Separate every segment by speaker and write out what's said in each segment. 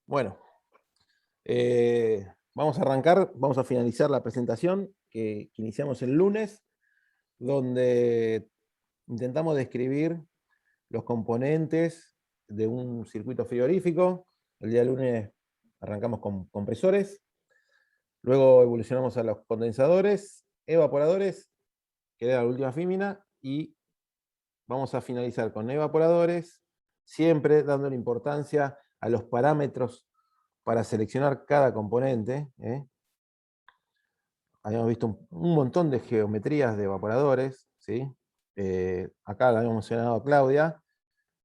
Speaker 1: Bueno, vamos a arrancar, vamos a finalizar la presentación que iniciamos el lunes, donde intentamos describir los componentes de un circuito frigorífico. El día lunes arrancamos con compresores, luego evolucionamos a los condensadores, evaporadores, que era la última fémina, y vamos a finalizar con evaporadores, siempre dándole importancia a los parámetros para seleccionar cada componente. Habíamos visto un montón de geometrías de evaporadores, ¿sí? Acá la habíamos mencionado a Claudia,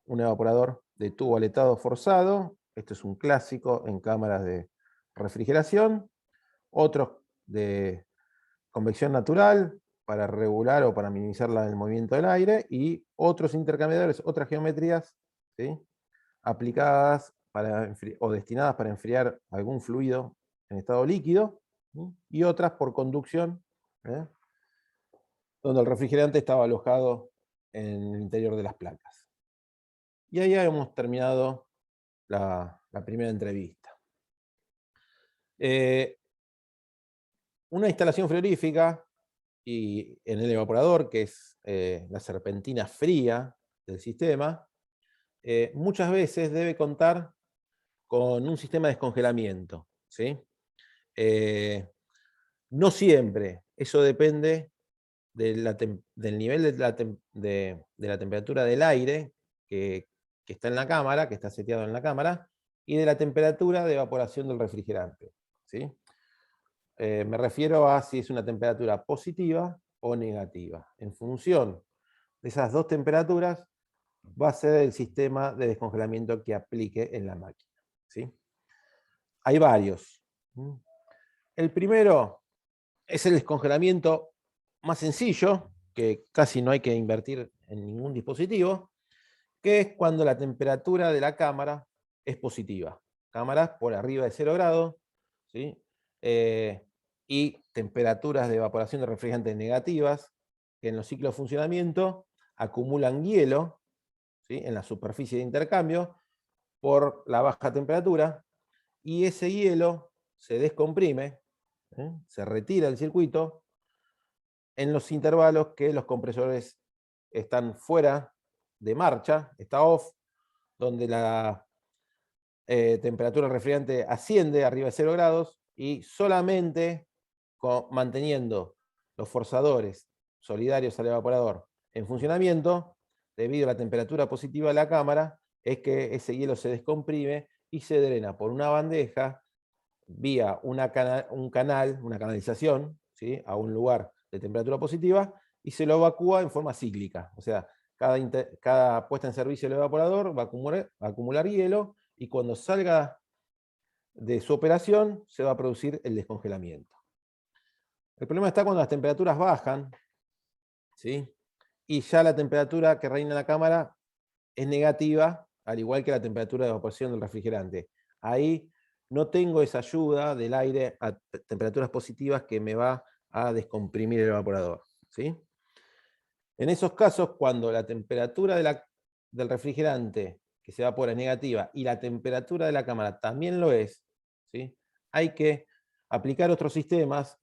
Speaker 1: un evaporador de tubo aletado forzado. Esto es un clásico en cámaras de refrigeración. Otros de convección natural para regular o para minimizar el movimiento del aire, y otros intercambiadores, otras geometrías, ¿sí?, aplicadas o destinadas para enfriar algún fluido en estado líquido, ¿sí?, y otras por conducción, donde el refrigerante estaba alojado en el interior de las placas. Y ahí hemos terminado la primera entrevista. Una instalación frigorífica y en el evaporador, que es la serpentina fría del sistema, muchas veces debe contar con un sistema de descongelamiento, ¿sí? No siempre, eso depende del nivel de la temperatura del aire que está en la cámara, que está seteado en la cámara, y de la temperatura de evaporación del refrigerante, ¿sí? Me refiero a si es una temperatura positiva o negativa. En función de esas dos temperaturas va a ser el sistema de descongelamiento que aplique en la máquina, ¿sí? Hay varios. El primero es el descongelamiento más sencillo, que casi no hay que invertir en ningún dispositivo, que es cuando la temperatura de la cámara es positiva. Cámaras por arriba de 0 grados, ¿sí? Y temperaturas de evaporación de refrigerantes negativas, que en los ciclos de funcionamiento acumulan hielo, ¿sí?, en la superficie de intercambio por la baja temperatura, y ese hielo se descomprime, se retira del circuito en los intervalos que los compresores están fuera de marcha, está off, donde la temperatura del refrigerante asciende arriba de 0 grados, y solamente manteniendo los forzadores solidarios al evaporador en funcionamiento, debido a la temperatura positiva de la cámara, es que ese hielo se descomprime y se drena por una bandeja vía un canal, una canalización, ¿sí?, a un lugar de temperatura positiva, y se lo evacúa en forma cíclica. O sea, cada puesta en servicio del evaporador va a acumular hielo, y cuando salga de su operación se va a producir el descongelamiento. El problema está cuando las temperaturas bajan, ¿sí?, y ya la temperatura que reina en la cámara es negativa, al igual que la temperatura de evaporación del refrigerante. Ahí no tengo esa ayuda del aire a temperaturas positivas que me va a descomprimir el evaporador, ¿sí? En esos casos, cuando la temperatura del refrigerante que se evapora es negativa y la temperatura de la cámara también lo es, ¿sí?, hay que aplicar otros sistemas,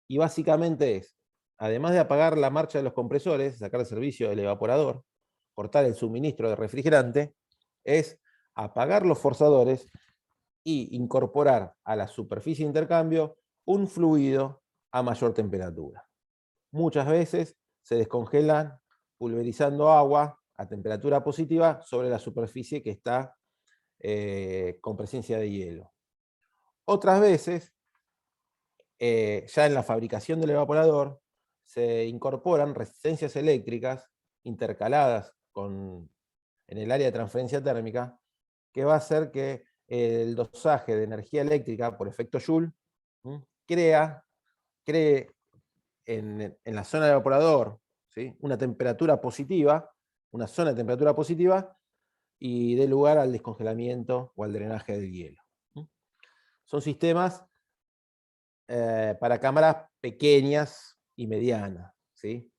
Speaker 1: y básicamente es, además de apagar la marcha de los compresores, sacar el servicio del evaporador, cortar el suministro de refrigerante, es apagar los forzadores y incorporar a la superficie de intercambio un fluido a mayor temperatura. Muchas veces se descongelan pulverizando agua a temperatura positiva sobre la superficie que está con presencia de hielo. Otras veces, ya en la fabricación del evaporador, se incorporan resistencias eléctricas intercaladas en el área de transferencia térmica, que va a hacer que el dosaje de energía eléctrica por efecto Joule cree en la zona del evaporador, ¿sí?, una temperatura positiva, una zona de temperatura positiva, y dé lugar al descongelamiento o al drenaje del hielo. Son sistemas para cámaras pequeñas y medianas, ¿sí?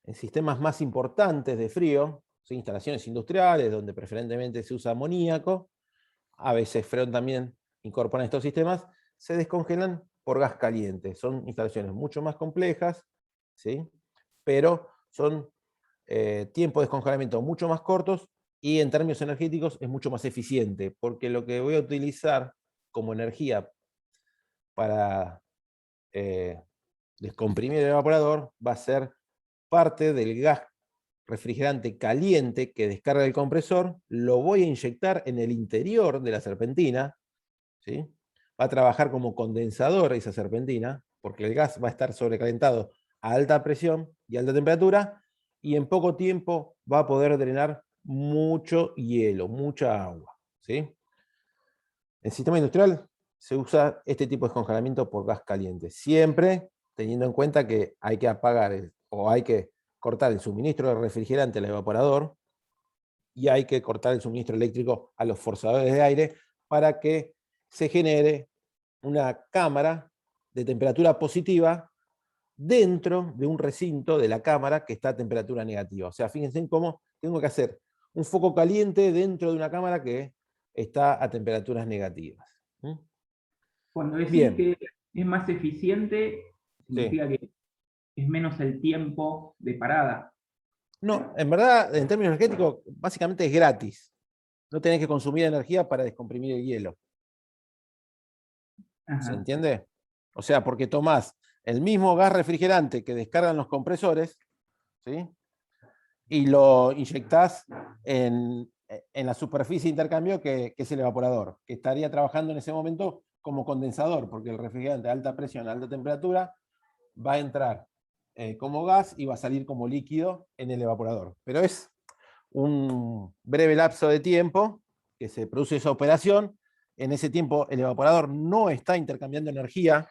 Speaker 1: En sistemas más importantes de frío, ¿sí?, instalaciones industriales donde preferentemente se usa amoníaco, a veces Freon también incorpora estos sistemas, se descongelan por gas caliente. Son instalaciones mucho más complejas, ¿sí? Pero son tiempos de descongelamiento mucho más cortos y en términos energéticos es mucho más eficiente, porque lo que voy a utilizar como energía para descomprimir el evaporador va a ser parte del gas refrigerante caliente que descarga el compresor, lo voy a inyectar en el interior de la serpentina, ¿sí? Va a trabajar como condensador esa serpentina, porque el gas va a estar sobrecalentado a alta presión y alta temperatura, y en poco tiempo va a poder drenar mucho hielo, mucha agua, ¿sí? En el sistema industrial se usa este tipo de descongelamiento por gas caliente, siempre teniendo en cuenta que hay que apagar o hay que cortar el suministro de refrigerante al evaporador y hay que cortar el suministro eléctrico a los forzadores de aire para que se genere una cámara de temperatura positiva dentro de un recinto de la cámara que está a temperatura negativa. O sea, fíjense en cómo tengo que hacer un foco caliente dentro de una cámara que está a temperaturas negativas.
Speaker 2: Cuando decís
Speaker 1: Bien,
Speaker 2: que es más eficiente,
Speaker 1: sí.
Speaker 2: significa que es menos el tiempo de parada.
Speaker 1: No, en verdad, en términos energéticos, básicamente es gratis. No tenés que consumir energía para descomprimir el hielo. ¿Se
Speaker 2: Ajá.
Speaker 1: entiende? O sea, porque tomás el mismo gas refrigerante que descargan los compresores, ¿sí? Y lo inyectás en la superficie de intercambio que es el evaporador, que estaría trabajando en ese momento como condensador, porque el refrigerante a alta presión, a alta temperatura, va a entrar como gas y va a salir como líquido en el evaporador. Pero es un breve lapso de tiempo que se produce esa operación. En ese tiempo el evaporador no está intercambiando energía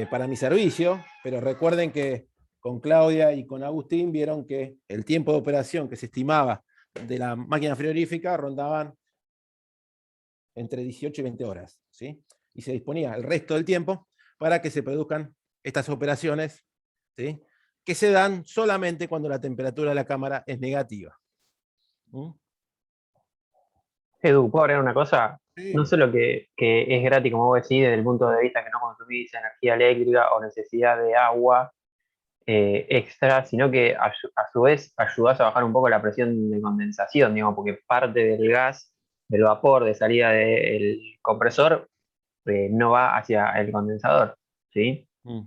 Speaker 1: para mi servicio, pero recuerden que con Claudia y con Agustín vieron que el tiempo de operación que se estimaba de la máquina frigorífica rondaban entre 18 y 20 horas, ¿sí? Y se disponía el resto del tiempo para que se produzcan estas operaciones, ¿sí? Que se dan solamente cuando la temperatura de la cámara es negativa. ¿Mm?
Speaker 3: Edu, ¿puedo agregar una cosa? No
Speaker 1: Sí.
Speaker 3: solo que es gratis, como vos decís, desde el punto de vista que no consumís energía eléctrica o necesidad de agua extra, sino que a su vez ayudás a bajar un poco la presión de condensación, digamos, porque parte del gas, del vapor de salida del compresor, no va hacia el condensador, ¿sí?
Speaker 1: Mm,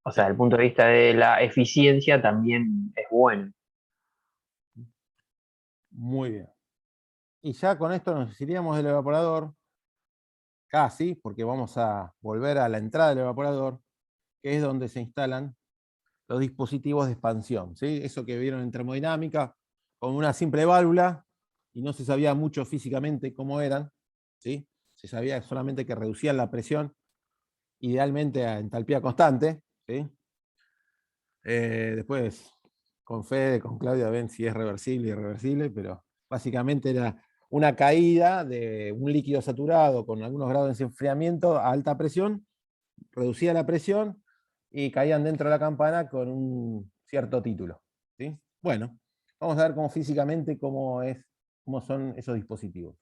Speaker 3: O sea,
Speaker 1: sí.
Speaker 3: desde el punto de vista de la eficiencia también es bueno.
Speaker 1: Muy bien. Y ya con esto nos iríamos del evaporador, casi, porque vamos a volver a la entrada del evaporador, que es donde se instalan los dispositivos de expansión, ¿sí? Eso que vieron en termodinámica, con una simple válvula, y no se sabía mucho físicamente cómo eran, ¿sí? Se sabía solamente que reducían la presión, idealmente a entalpía constante, ¿sí? Después, con Fede, con Claudia, ven si es reversible y irreversible, pero básicamente era una caída de un líquido saturado con algunos grados de enfriamiento a alta presión, reducía la presión y caían dentro de la campana con un cierto título, ¿sí? Bueno, vamos a ver cómo físicamente cómo son esos dispositivos.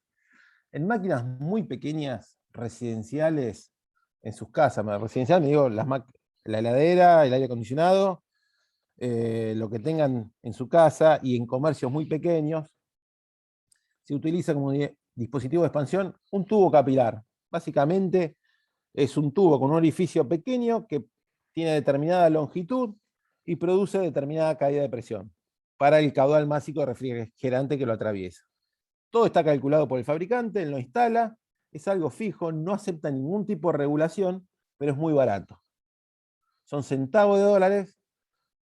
Speaker 1: En máquinas muy pequeñas, residenciales, en sus casas, residencial me digo la heladera, el aire acondicionado, lo que tengan en su casa y en comercios muy pequeños, se utiliza como dispositivo de expansión un tubo capilar. Básicamente es un tubo con un orificio pequeño que tiene determinada longitud y produce determinada caída de presión para el caudal másico de refrigerante que lo atraviesa. Todo está calculado por el fabricante, él lo instala, es algo fijo, no acepta ningún tipo de regulación, pero es muy barato. Son centavos de dólares,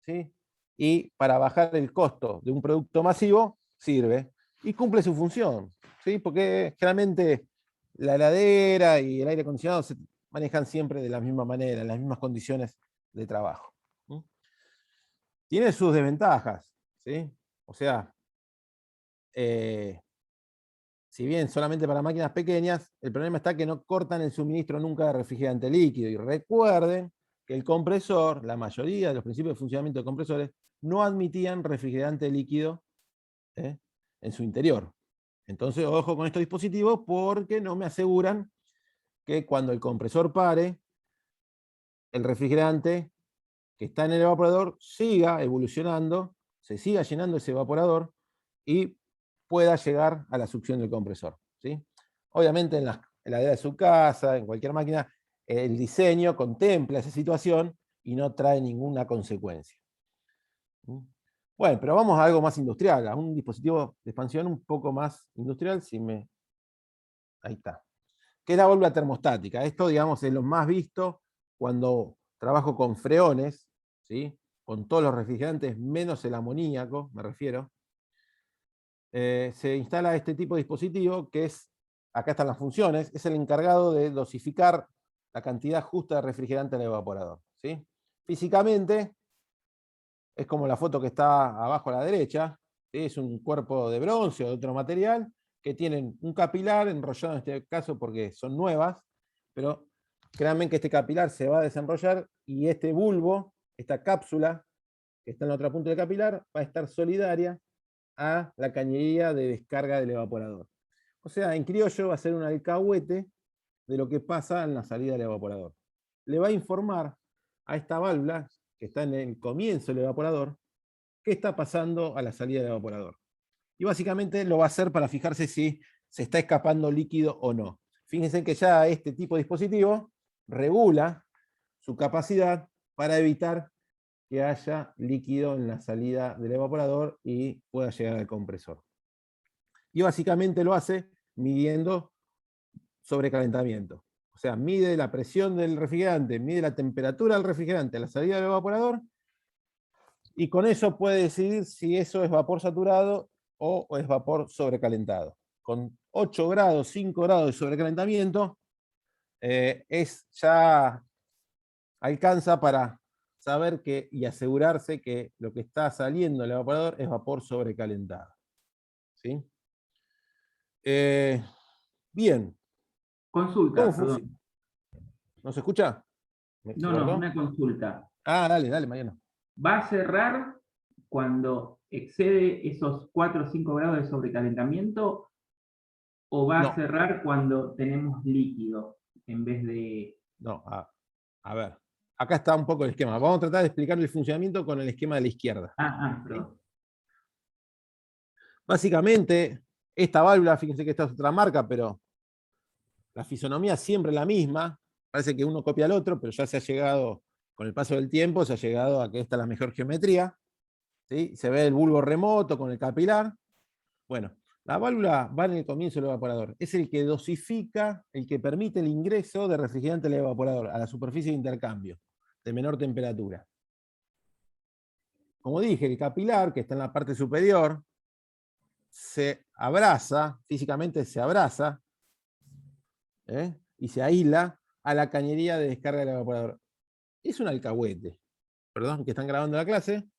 Speaker 1: ¿sí? Y para bajar el costo de un producto masivo, sirve y cumple su función, ¿sí? Porque generalmente la heladera y el aire acondicionado se manejan siempre de la misma manera, en las mismas condiciones de trabajo. ¿Sí? Tiene sus desventajas, ¿sí? O sea, si bien solamente para máquinas pequeñas, el problema está que no cortan el suministro nunca de refrigerante líquido. Y recuerden que el compresor, la mayoría de los principios de funcionamiento de compresores, no admitían refrigerante líquido en su interior. Entonces, ojo con estos dispositivos porque no me aseguran que cuando el compresor pare, el refrigerante que está en el evaporador siga evolucionando, se siga llenando ese evaporador y pueda llegar a la succión del compresor, ¿sí? Obviamente en la heladera de su casa, en cualquier máquina, el diseño contempla esa situación y no trae ninguna consecuencia. Bueno, pero vamos a algo más industrial, a un dispositivo de expansión un poco más industrial, ahí está. Que es la válvula termostática. Esto, digamos, es lo más visto cuando trabajo con freones, ¿sí? Con todos los refrigerantes, menos el amoníaco, me refiero. Se instala este tipo de dispositivo que es, acá están las funciones, es el encargado de dosificar la cantidad justa de refrigerante en el evaporador, ¿sí? Físicamente, es como la foto que está abajo a la derecha, ¿sí? Es un cuerpo de bronce o de otro material, que tienen un capilar enrollado en este caso porque son nuevas, pero créanme que este capilar se va a desenrollar y este bulbo, esta cápsula que está en la otra punta del capilar, va a estar solidaria a la cañería de descarga del evaporador. O sea, en criollo va a ser un alcahuete de lo que pasa en la salida del evaporador. Le va a informar a esta válvula, que está en el comienzo del evaporador, qué está pasando a la salida del evaporador. Y básicamente lo va a hacer para fijarse si se está escapando líquido o no. Fíjense que ya este tipo de dispositivo regula su capacidad para evitar que haya líquido en la salida del evaporador y pueda llegar al compresor. Y básicamente lo hace midiendo sobrecalentamiento. O sea, mide la presión del refrigerante, mide la temperatura del refrigerante a la salida del evaporador, y con eso puede decidir si eso es vapor saturado o es vapor sobrecalentado. Con 8 grados, 5 grados de sobrecalentamiento, ya alcanza para saber y asegurarse que lo que está saliendo del evaporador es vapor sobrecalentado. ¿Sí? Bien.
Speaker 2: Consulta,
Speaker 1: ¿Cómo
Speaker 2: perdón.
Speaker 1: funciona? ¿No se escucha? ¿Se
Speaker 2: No,
Speaker 1: cortó?
Speaker 2: una consulta.
Speaker 1: Dale, Mariano.
Speaker 2: ¿Va a cerrar cuando excede esos 4 o 5 grados de sobrecalentamiento o va a
Speaker 1: No,
Speaker 2: cerrar cuando tenemos líquido en vez de...
Speaker 1: no, a ver. Acá está un poco el esquema. Vamos a tratar de explicar el funcionamiento con el esquema de la izquierda. ¿Sí?
Speaker 2: Perdón.
Speaker 1: Básicamente, esta válvula, fíjense que esta es otra marca, pero la fisonomía es siempre la misma. Parece que uno copia al otro, pero ya se ha llegado, con el paso del tiempo, se ha llegado a que esta es la mejor geometría. ¿Sí? Se ve el bulbo remoto con el capilar. Bueno, la válvula va en el comienzo del evaporador. Es el que dosifica, el que permite el ingreso de refrigerante al evaporador, a la superficie de intercambio, de menor temperatura. Como dije, el capilar, que está en la parte superior, se abraza, físicamente se abraza, y se aísla a la cañería de descarga del evaporador. Es un alcahuete. Perdón que están grabando la clase,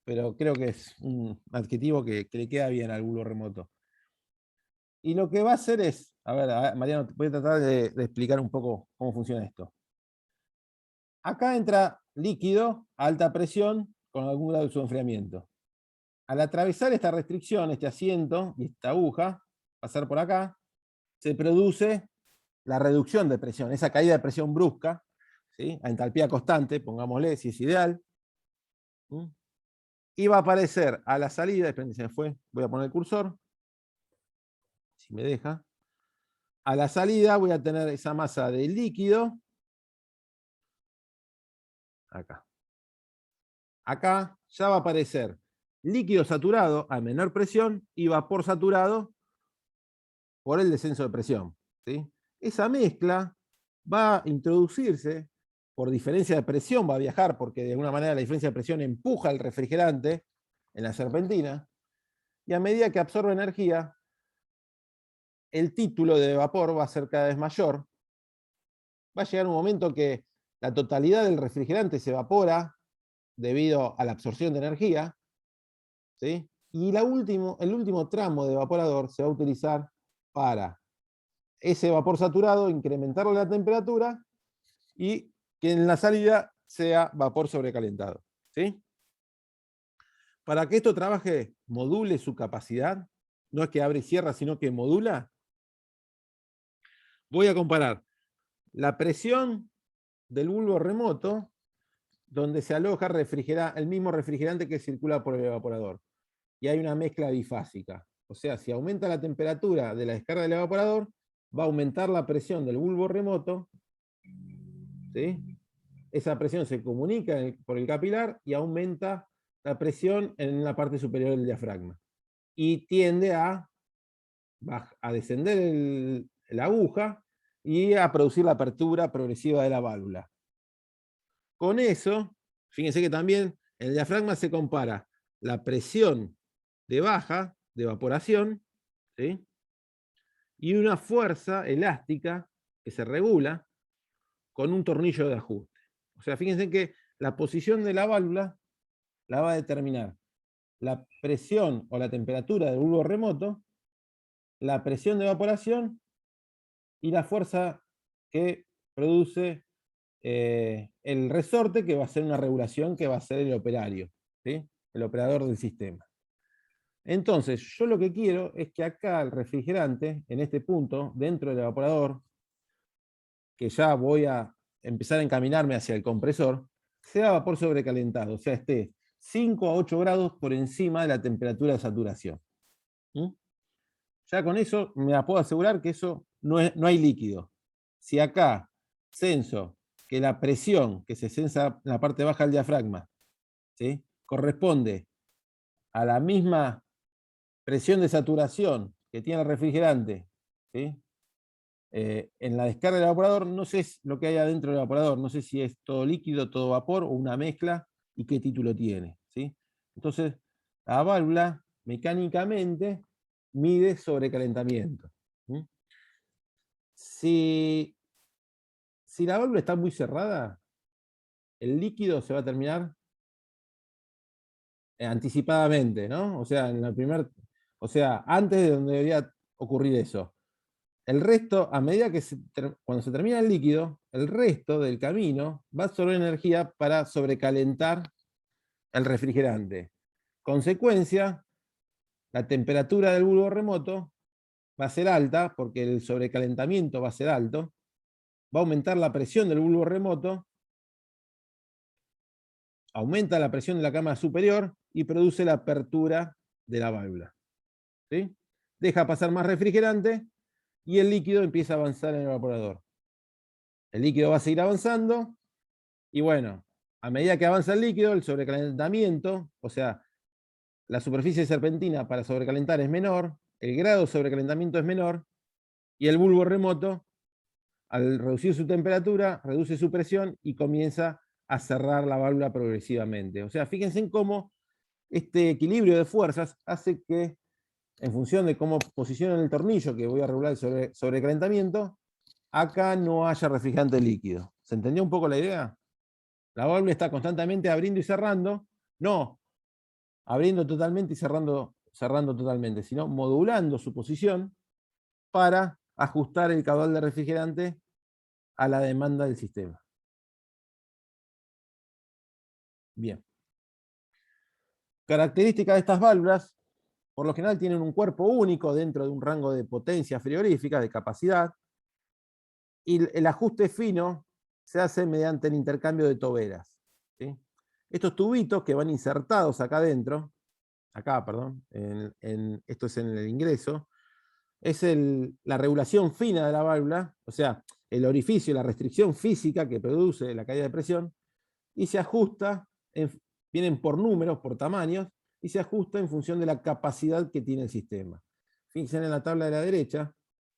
Speaker 1: pero creo que es un adjetivo que le queda bien al bulbo remoto. Y lo que va a hacer es, a ver, Mariano, voy a tratar de explicar un poco cómo funciona esto. Acá entra líquido a alta presión con algún grado de su enfriamiento. Al atravesar esta restricción, este asiento y esta aguja, pasar por acá, se produce la reducción de presión, esa caída de presión brusca, ¿sí? A entalpía constante, pongámosle, si es ideal. Y va a aparecer a la salida, esperen, se me fue, voy a poner el cursor, si me deja. A la salida voy a tener esa masa de líquido, acá. Acá ya va a aparecer líquido saturado a menor presión y vapor saturado por el descenso de presión. ¿Sí? Esa mezcla va a introducirse por diferencia de presión, va a viajar porque de alguna manera la diferencia de presión empuja el refrigerante en la serpentina, y a medida que absorbe energía, el título de vapor va a ser cada vez mayor. Va a llegar un momento que la totalidad del refrigerante se evapora debido a la absorción de energía, ¿sí? Y el último tramo de evaporador se va a utilizar para ese vapor saturado, incrementarle la temperatura y que en la salida sea vapor sobrecalentado. ¿Sí? Para que esto trabaje, module su capacidad, no es que abre y cierra, sino que modula, voy a comparar la presión del bulbo remoto, donde se aloja el mismo refrigerante que circula por el evaporador. Y hay una mezcla bifásica. O sea, si aumenta la temperatura de la descarga del evaporador, va a aumentar la presión del bulbo remoto, ¿sí? Esa presión se comunica por el capilar y aumenta la presión en la parte superior del diafragma. Y tiende a descender la aguja y a producir la apertura progresiva de la válvula. Con eso, fíjense que también en el diafragma se compara la presión de baja, de evaporación, ¿sí? Y una fuerza elástica que se regula con un tornillo de ajuste. O sea, fíjense que la posición de la válvula la va a determinar la presión o la temperatura del bulbo remoto, la presión de evaporación y la fuerza que produce el resorte, que va a ser una regulación que va a ser el operario, ¿sí? El operador del sistema. Entonces, yo lo que quiero es que acá el refrigerante, en este punto, dentro del evaporador, que ya voy a empezar a encaminarme hacia el compresor, sea vapor sobrecalentado, o sea, esté 5 a 8 grados por encima de la temperatura de saturación. ¿Mm? Ya con eso me puedo asegurar que eso no hay líquido. Si acá censo que la presión que se censa en la parte baja del diafragma, ¿sí?, corresponde a la misma presión de saturación que tiene el refrigerante, ¿sí?, en la descarga del evaporador, no sé lo que hay adentro del evaporador, no sé si es todo líquido, todo vapor o una mezcla y qué título tiene, ¿sí? Entonces, la válvula mecánicamente mide sobrecalentamiento. ¿Sí? Si la válvula está muy cerrada, el líquido se va a terminar anticipadamente, ¿no? O sea, antes de donde debería ocurrir eso. El resto, a medida que cuando se termina el líquido, el resto del camino va a absorber energía para sobrecalentar el refrigerante. Consecuencia, la temperatura del bulbo remoto va a ser alta, porque el sobrecalentamiento va a ser alto, va a aumentar la presión del bulbo remoto, aumenta la presión de la cámara superior y produce la apertura de la válvula. ¿Sí? Deja pasar más refrigerante y el líquido empieza a avanzar en el evaporador. El líquido va a seguir avanzando y bueno, a medida que avanza el líquido, el sobrecalentamiento, o sea, la superficie serpentina para sobrecalentar es menor, el grado de sobrecalentamiento es menor y el bulbo remoto, al reducir su temperatura, reduce su presión y comienza a cerrar la válvula progresivamente. O sea, fíjense en cómo este equilibrio de fuerzas hace que, en función de cómo posicionan el tornillo, que voy a regular el sobrecalentamiento, acá no haya refrigerante líquido. ¿Se entendió un poco la idea? La válvula está constantemente abriendo y cerrando, no abriendo totalmente y cerrando totalmente, sino modulando su posición para ajustar el caudal de refrigerante a la demanda del sistema. Bien. Características de estas válvulas, por lo general tienen un cuerpo único dentro de un rango de potencia frigorífica, de capacidad, y el ajuste fino se hace mediante el intercambio de toberas. ¿Sí? Estos tubitos que van insertados acá adentro, esto es en el ingreso, es la regulación fina de la válvula, o sea, el orificio, la restricción física que produce la caída de presión, y se ajusta, vienen por números, por tamaños, y se ajusta en función de la capacidad que tiene el sistema. Fíjense en la tabla de la derecha,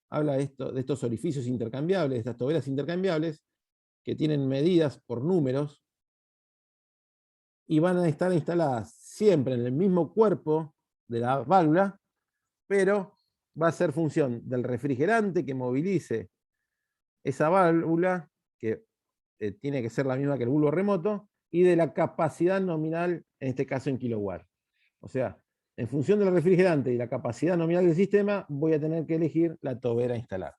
Speaker 1: habla de estos orificios intercambiables, de estas toberas intercambiables, que tienen medidas por números, y van a estar instaladas siempre en el mismo cuerpo de la válvula, pero va a ser función del refrigerante que movilice esa válvula, que tiene que ser la misma que el bulbo remoto, y de la capacidad nominal, en este caso en kilowatts. O sea, en función del refrigerante y la capacidad nominal del sistema, voy a tener que elegir la tobera a instalar.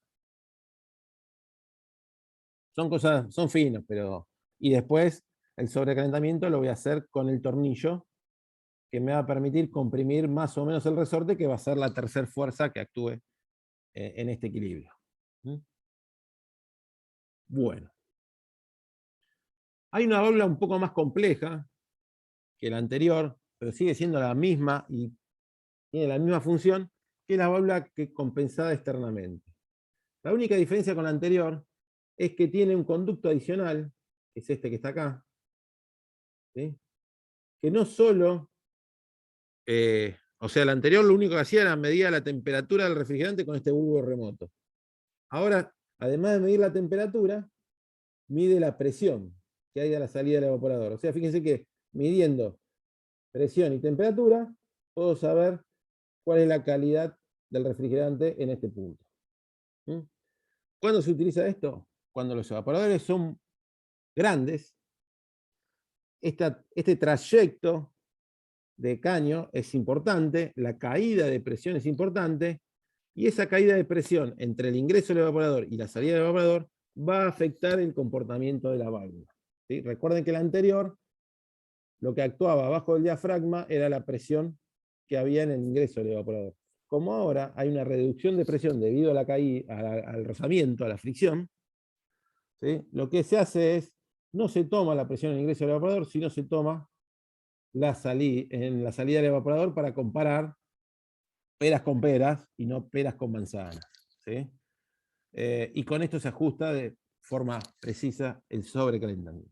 Speaker 1: Son finos, pero... Y después, el sobrecalentamiento lo voy a hacer con el tornillo que me va a permitir comprimir más o menos el resorte, que va a ser la tercera fuerza que actúe en este equilibrio. Bueno. Hay una válvula un poco más compleja que la anterior, pero sigue siendo la misma y tiene la misma función, que es la válvula que compensada externamente. La única diferencia con la anterior es que tiene un conducto adicional, que es este que está acá, ¿sí? Que no solo, o sea, la anterior lo único que hacía era medir la temperatura del refrigerante con este bulbo remoto. Ahora, además de medir la temperatura, mide la presión que hay a la salida del evaporador. O sea, fíjense que midiendo presión y temperatura, puedo saber cuál es la calidad del refrigerante en este punto. ¿Cuándo se utiliza esto? Cuando los evaporadores son grandes. Este trayecto de caño es importante, la caída de presión es importante, y esa caída de presión entre el ingreso del evaporador y la salida del evaporador va a afectar el comportamiento de la válvula. ¿Sí? Recuerden que la anterior, lo que actuaba bajo el diafragma era la presión que había en el ingreso del evaporador. Como ahora hay una reducción de presión debido a la caída, al rozamiento, a la fricción, ¿sí? Lo que se hace es, no se toma la presión en el ingreso del evaporador, sino se toma en la salida del evaporador para comparar peras con peras y no peras con manzanas. ¿Sí? Y con esto se ajusta de forma precisa el sobrecalentamiento.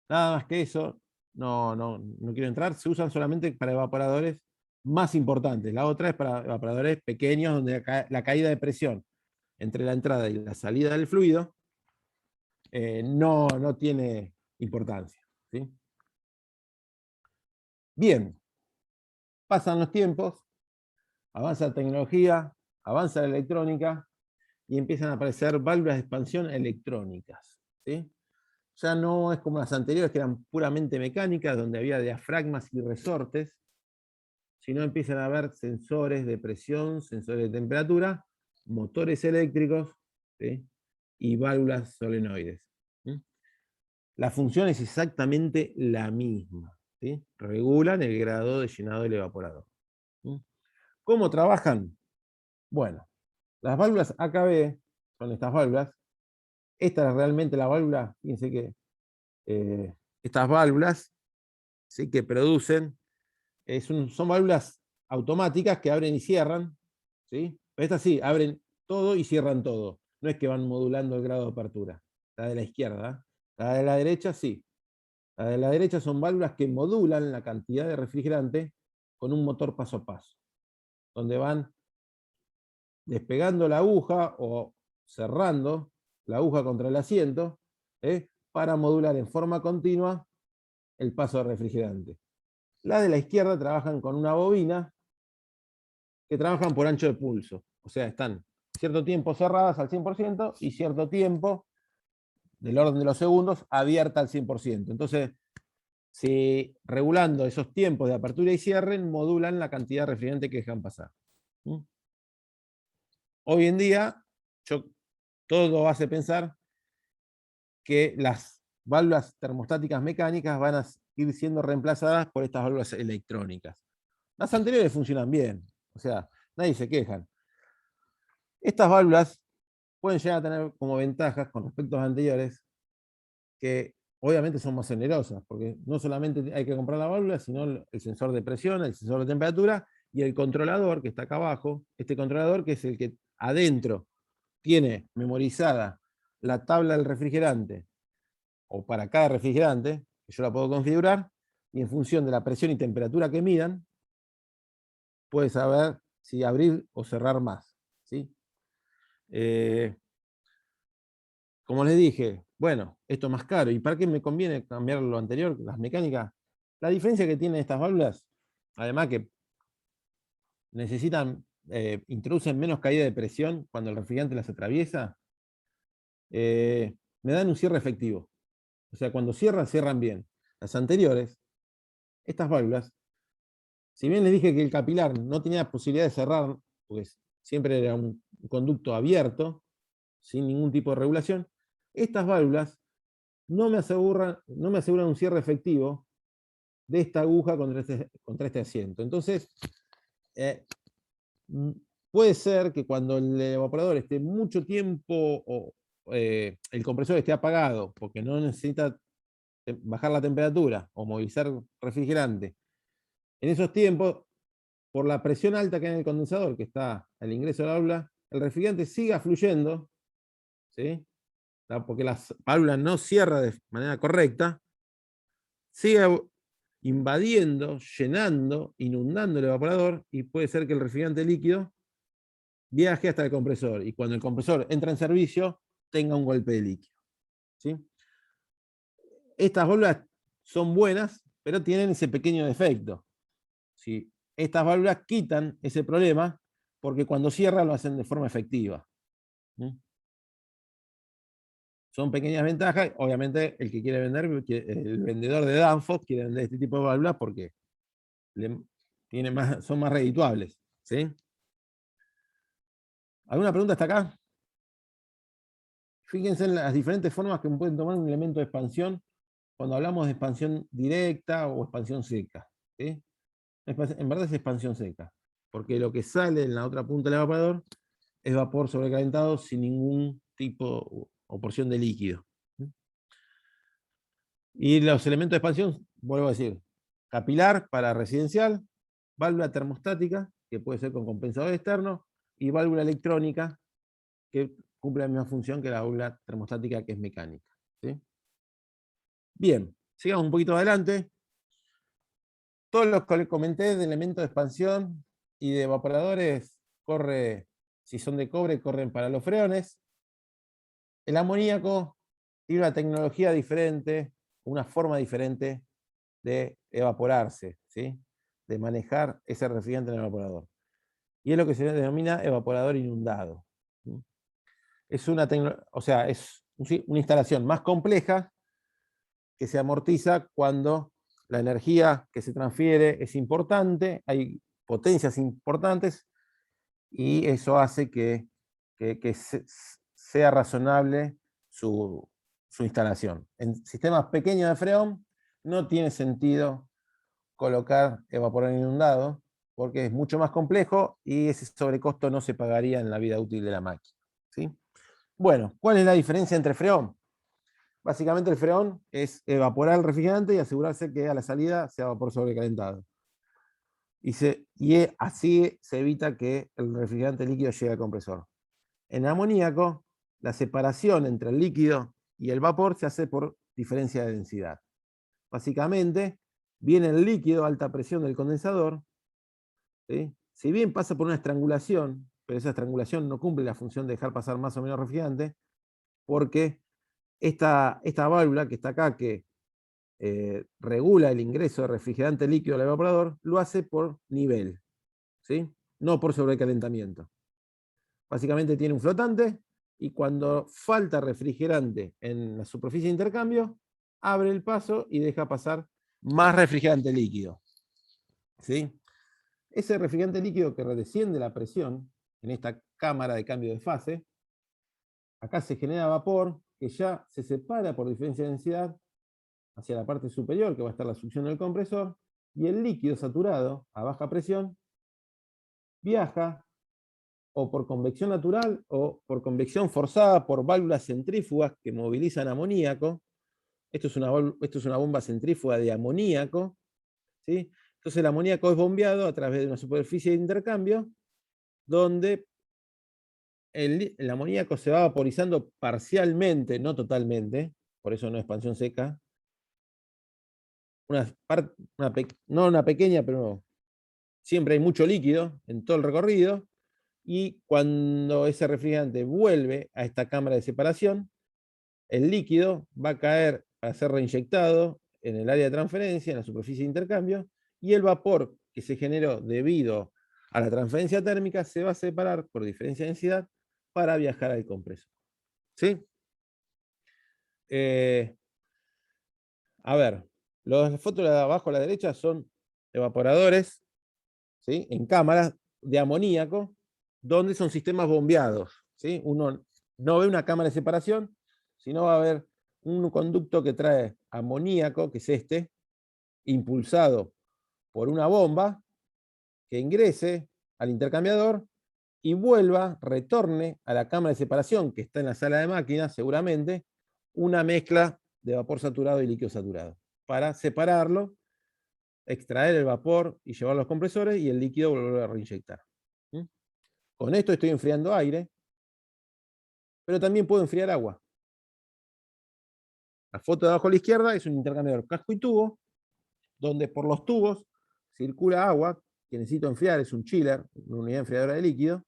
Speaker 1: Nada más que eso, no quiero entrar, se usan solamente para evaporadores más importantes. La otra es para evaporadores pequeños, donde la caída de presión entre la entrada y la salida del fluido no tiene importancia. ¿Sí? Bien, pasan los tiempos, avanza la tecnología, avanza la electrónica y empiezan a aparecer válvulas de expansión electrónicas. ¿Sí? Ya no es como las anteriores, que eran puramente mecánicas, donde había diafragmas y resortes, sino empiezan a haber sensores de presión, sensores de temperatura, motores eléctricos, ¿sí? Y válvulas solenoides. ¿Sí? La función es exactamente la misma. ¿Sí? Regulan el grado de llenado del evaporador. ¿Sí? ¿Cómo trabajan? Bueno, las válvulas AKB son estas válvulas. Esta es realmente la válvula, fíjense que estas válvulas, ¿sí? Que producen, son válvulas automáticas que abren y cierran, ¿sí? Pero estas sí, abren todo y cierran todo. No es que van modulando el grado de apertura. La de la izquierda, la de la derecha sí. La de la derecha son válvulas que modulan la cantidad de refrigerante con un motor paso a paso, donde van despegando la aguja o cerrando la aguja contra el asiento, para modular en forma continua el paso de refrigerante. La de la izquierda trabajan con una bobina que trabajan por ancho de pulso. O sea, están cierto tiempo cerradas al 100% y cierto tiempo, del orden de los segundos, abierta al 100%. Entonces, si regulando esos tiempos de apertura y cierre, modulan la cantidad de refrigerante que dejan pasar. Hoy en día, todo hace pensar que las válvulas termostáticas mecánicas van a ir siendo reemplazadas por estas válvulas electrónicas. Las anteriores funcionan bien, o sea, nadie se queja. Estas válvulas pueden llegar a tener como ventajas con respecto a las anteriores, que obviamente son más onerosas, porque no solamente hay que comprar la válvula, sino el sensor de presión, el sensor de temperatura y el controlador que está acá abajo. Este controlador, que es el que adentro tiene memorizada la tabla del refrigerante, o para cada refrigerante, que yo la puedo configurar, y en función de la presión y temperatura que midan, puede saber si abrir o cerrar más. ¿Sí? Como les dije, bueno, esto es más caro. ¿Y para qué me conviene cambiar lo anterior, las mecánicas? La diferencia que tienen estas válvulas, además que introducen menos caída de presión cuando el refrigerante las atraviesa, me dan un cierre efectivo. O sea, cuando cierran bien. Las anteriores, estas válvulas, si bien les dije que el capilar no tenía posibilidad de cerrar, porque siempre era un conducto abierto, sin ningún tipo de regulación, estas válvulas no me aseguran un cierre efectivo, de esta aguja contra este asiento. Entonces, puede ser que cuando el evaporador esté mucho tiempo, o el compresor esté apagado, porque no necesita bajar la temperatura o movilizar refrigerante, en esos tiempos, por la presión alta que hay en el condensador, que está al ingreso de la válvula, el refrigerante siga fluyendo, ¿sí? Porque la válvula no cierra de manera correcta, siga invadiendo, llenando, inundando el evaporador, y puede ser que el refrigerante líquido viaje hasta el compresor, y cuando el compresor entra en servicio, tenga un golpe de líquido, ¿sí? Estas válvulas son buenas, pero tienen ese pequeño defecto. ¿Sí? Estas válvulas quitan ese problema, porque cuando cierran lo hacen de forma efectiva. ¿Sí? Son pequeñas ventajas. Obviamente el que quiere vender, el vendedor de Danfoss quiere vender este tipo de válvulas porque son más redituables. ¿Sí? ¿Alguna pregunta hasta acá? Fíjense en las diferentes formas que pueden tomar un elemento de expansión cuando hablamos de expansión directa o expansión seca. ¿Sí? En verdad es expansión seca, porque lo que sale en la otra punta del evaporador es vapor sobrecalentado sin ningún tipo o porción de líquido. Y los elementos de expansión, vuelvo a decir, capilar para residencial, válvula termostática, que puede ser con compensador externo, y válvula electrónica, que cumple la misma función que la válvula termostática, que es mecánica. ¿Sí? Bien, sigamos un poquito adelante. Todos los que les comenté de elementos de expansión y de evaporadores, si son de cobre, corren para los freones. El amoníaco tiene una tecnología diferente, una forma diferente de evaporarse, ¿sí? De manejar ese refrigerante en el evaporador. Y es lo que se denomina evaporador inundado. Es una instalación más compleja que se amortiza cuando la energía que se transfiere es importante, hay potencias importantes, y eso hace que sea razonable su instalación. En sistemas pequeños de freón no tiene sentido colocar evaporador inundado, porque es mucho más complejo y ese sobrecosto no se pagaría en la vida útil de la máquina. ¿Sí? Bueno, ¿cuál es la diferencia entre freón? Básicamente el freón es evaporar el refrigerante y asegurarse que a la salida sea vapor sobrecalentado. Y así se evita que el refrigerante líquido llegue al compresor. En amoníaco, la separación entre el líquido y el vapor se hace por diferencia de densidad. Básicamente, viene el líquido a alta presión del condensador, ¿sí? Si bien pasa por una estrangulación, pero esa estrangulación no cumple la función de dejar pasar más o menos refrigerante, porque esta válvula que está acá, que regula el ingreso de refrigerante líquido al evaporador, lo hace por nivel, ¿sí? No por sobrecalentamiento. Básicamente tiene un flotante, y cuando falta refrigerante en la superficie de intercambio, abre el paso y deja pasar más refrigerante líquido. ¿Sí? Ese refrigerante líquido que redesciende la presión en esta cámara de cambio de fase, acá se genera vapor que ya se separa por diferencia de densidad hacia la parte superior, que va a estar la succión del compresor, y el líquido saturado a baja presión viaja o por convección natural o por convección forzada por válvulas centrífugas que movilizan amoníaco. Esto es una bomba centrífuga de amoníaco, ¿sí? Entonces el amoníaco es bombeado a través de una superficie de intercambio, donde el amoníaco se va vaporizando parcialmente, no totalmente, por eso no es expansión seca. No una pequeña, pero siempre hay mucho líquido en todo el recorrido, y cuando ese refrigerante vuelve a esta cámara de separación, el líquido va a caer a ser reinyectado en el área de transferencia, en la superficie de intercambio, y el vapor que se generó debido a la transferencia térmica se va a separar por diferencia de densidad para viajar al compresor. ¿Sí? A ver, las fotos de abajo a la derecha son evaporadores, ¿sí? En cámaras de amoníaco, donde son sistemas bombeados, ¿sí? Uno no ve una cámara de separación, sino va a haber un conducto que trae amoníaco, que es este, impulsado por una bomba que ingrese al intercambiador y retorne a la cámara de separación que está en la sala de máquinas, seguramente, una mezcla de vapor saturado y líquido saturado, para separarlo, extraer el vapor y llevarlo a los compresores y el líquido volver a reinyectar. Con esto estoy enfriando aire, pero también puedo enfriar agua. La foto de abajo a la izquierda es un intercambiador casco y tubo, donde por los tubos circula agua que necesito enfriar, es un chiller, una unidad enfriadora de líquido,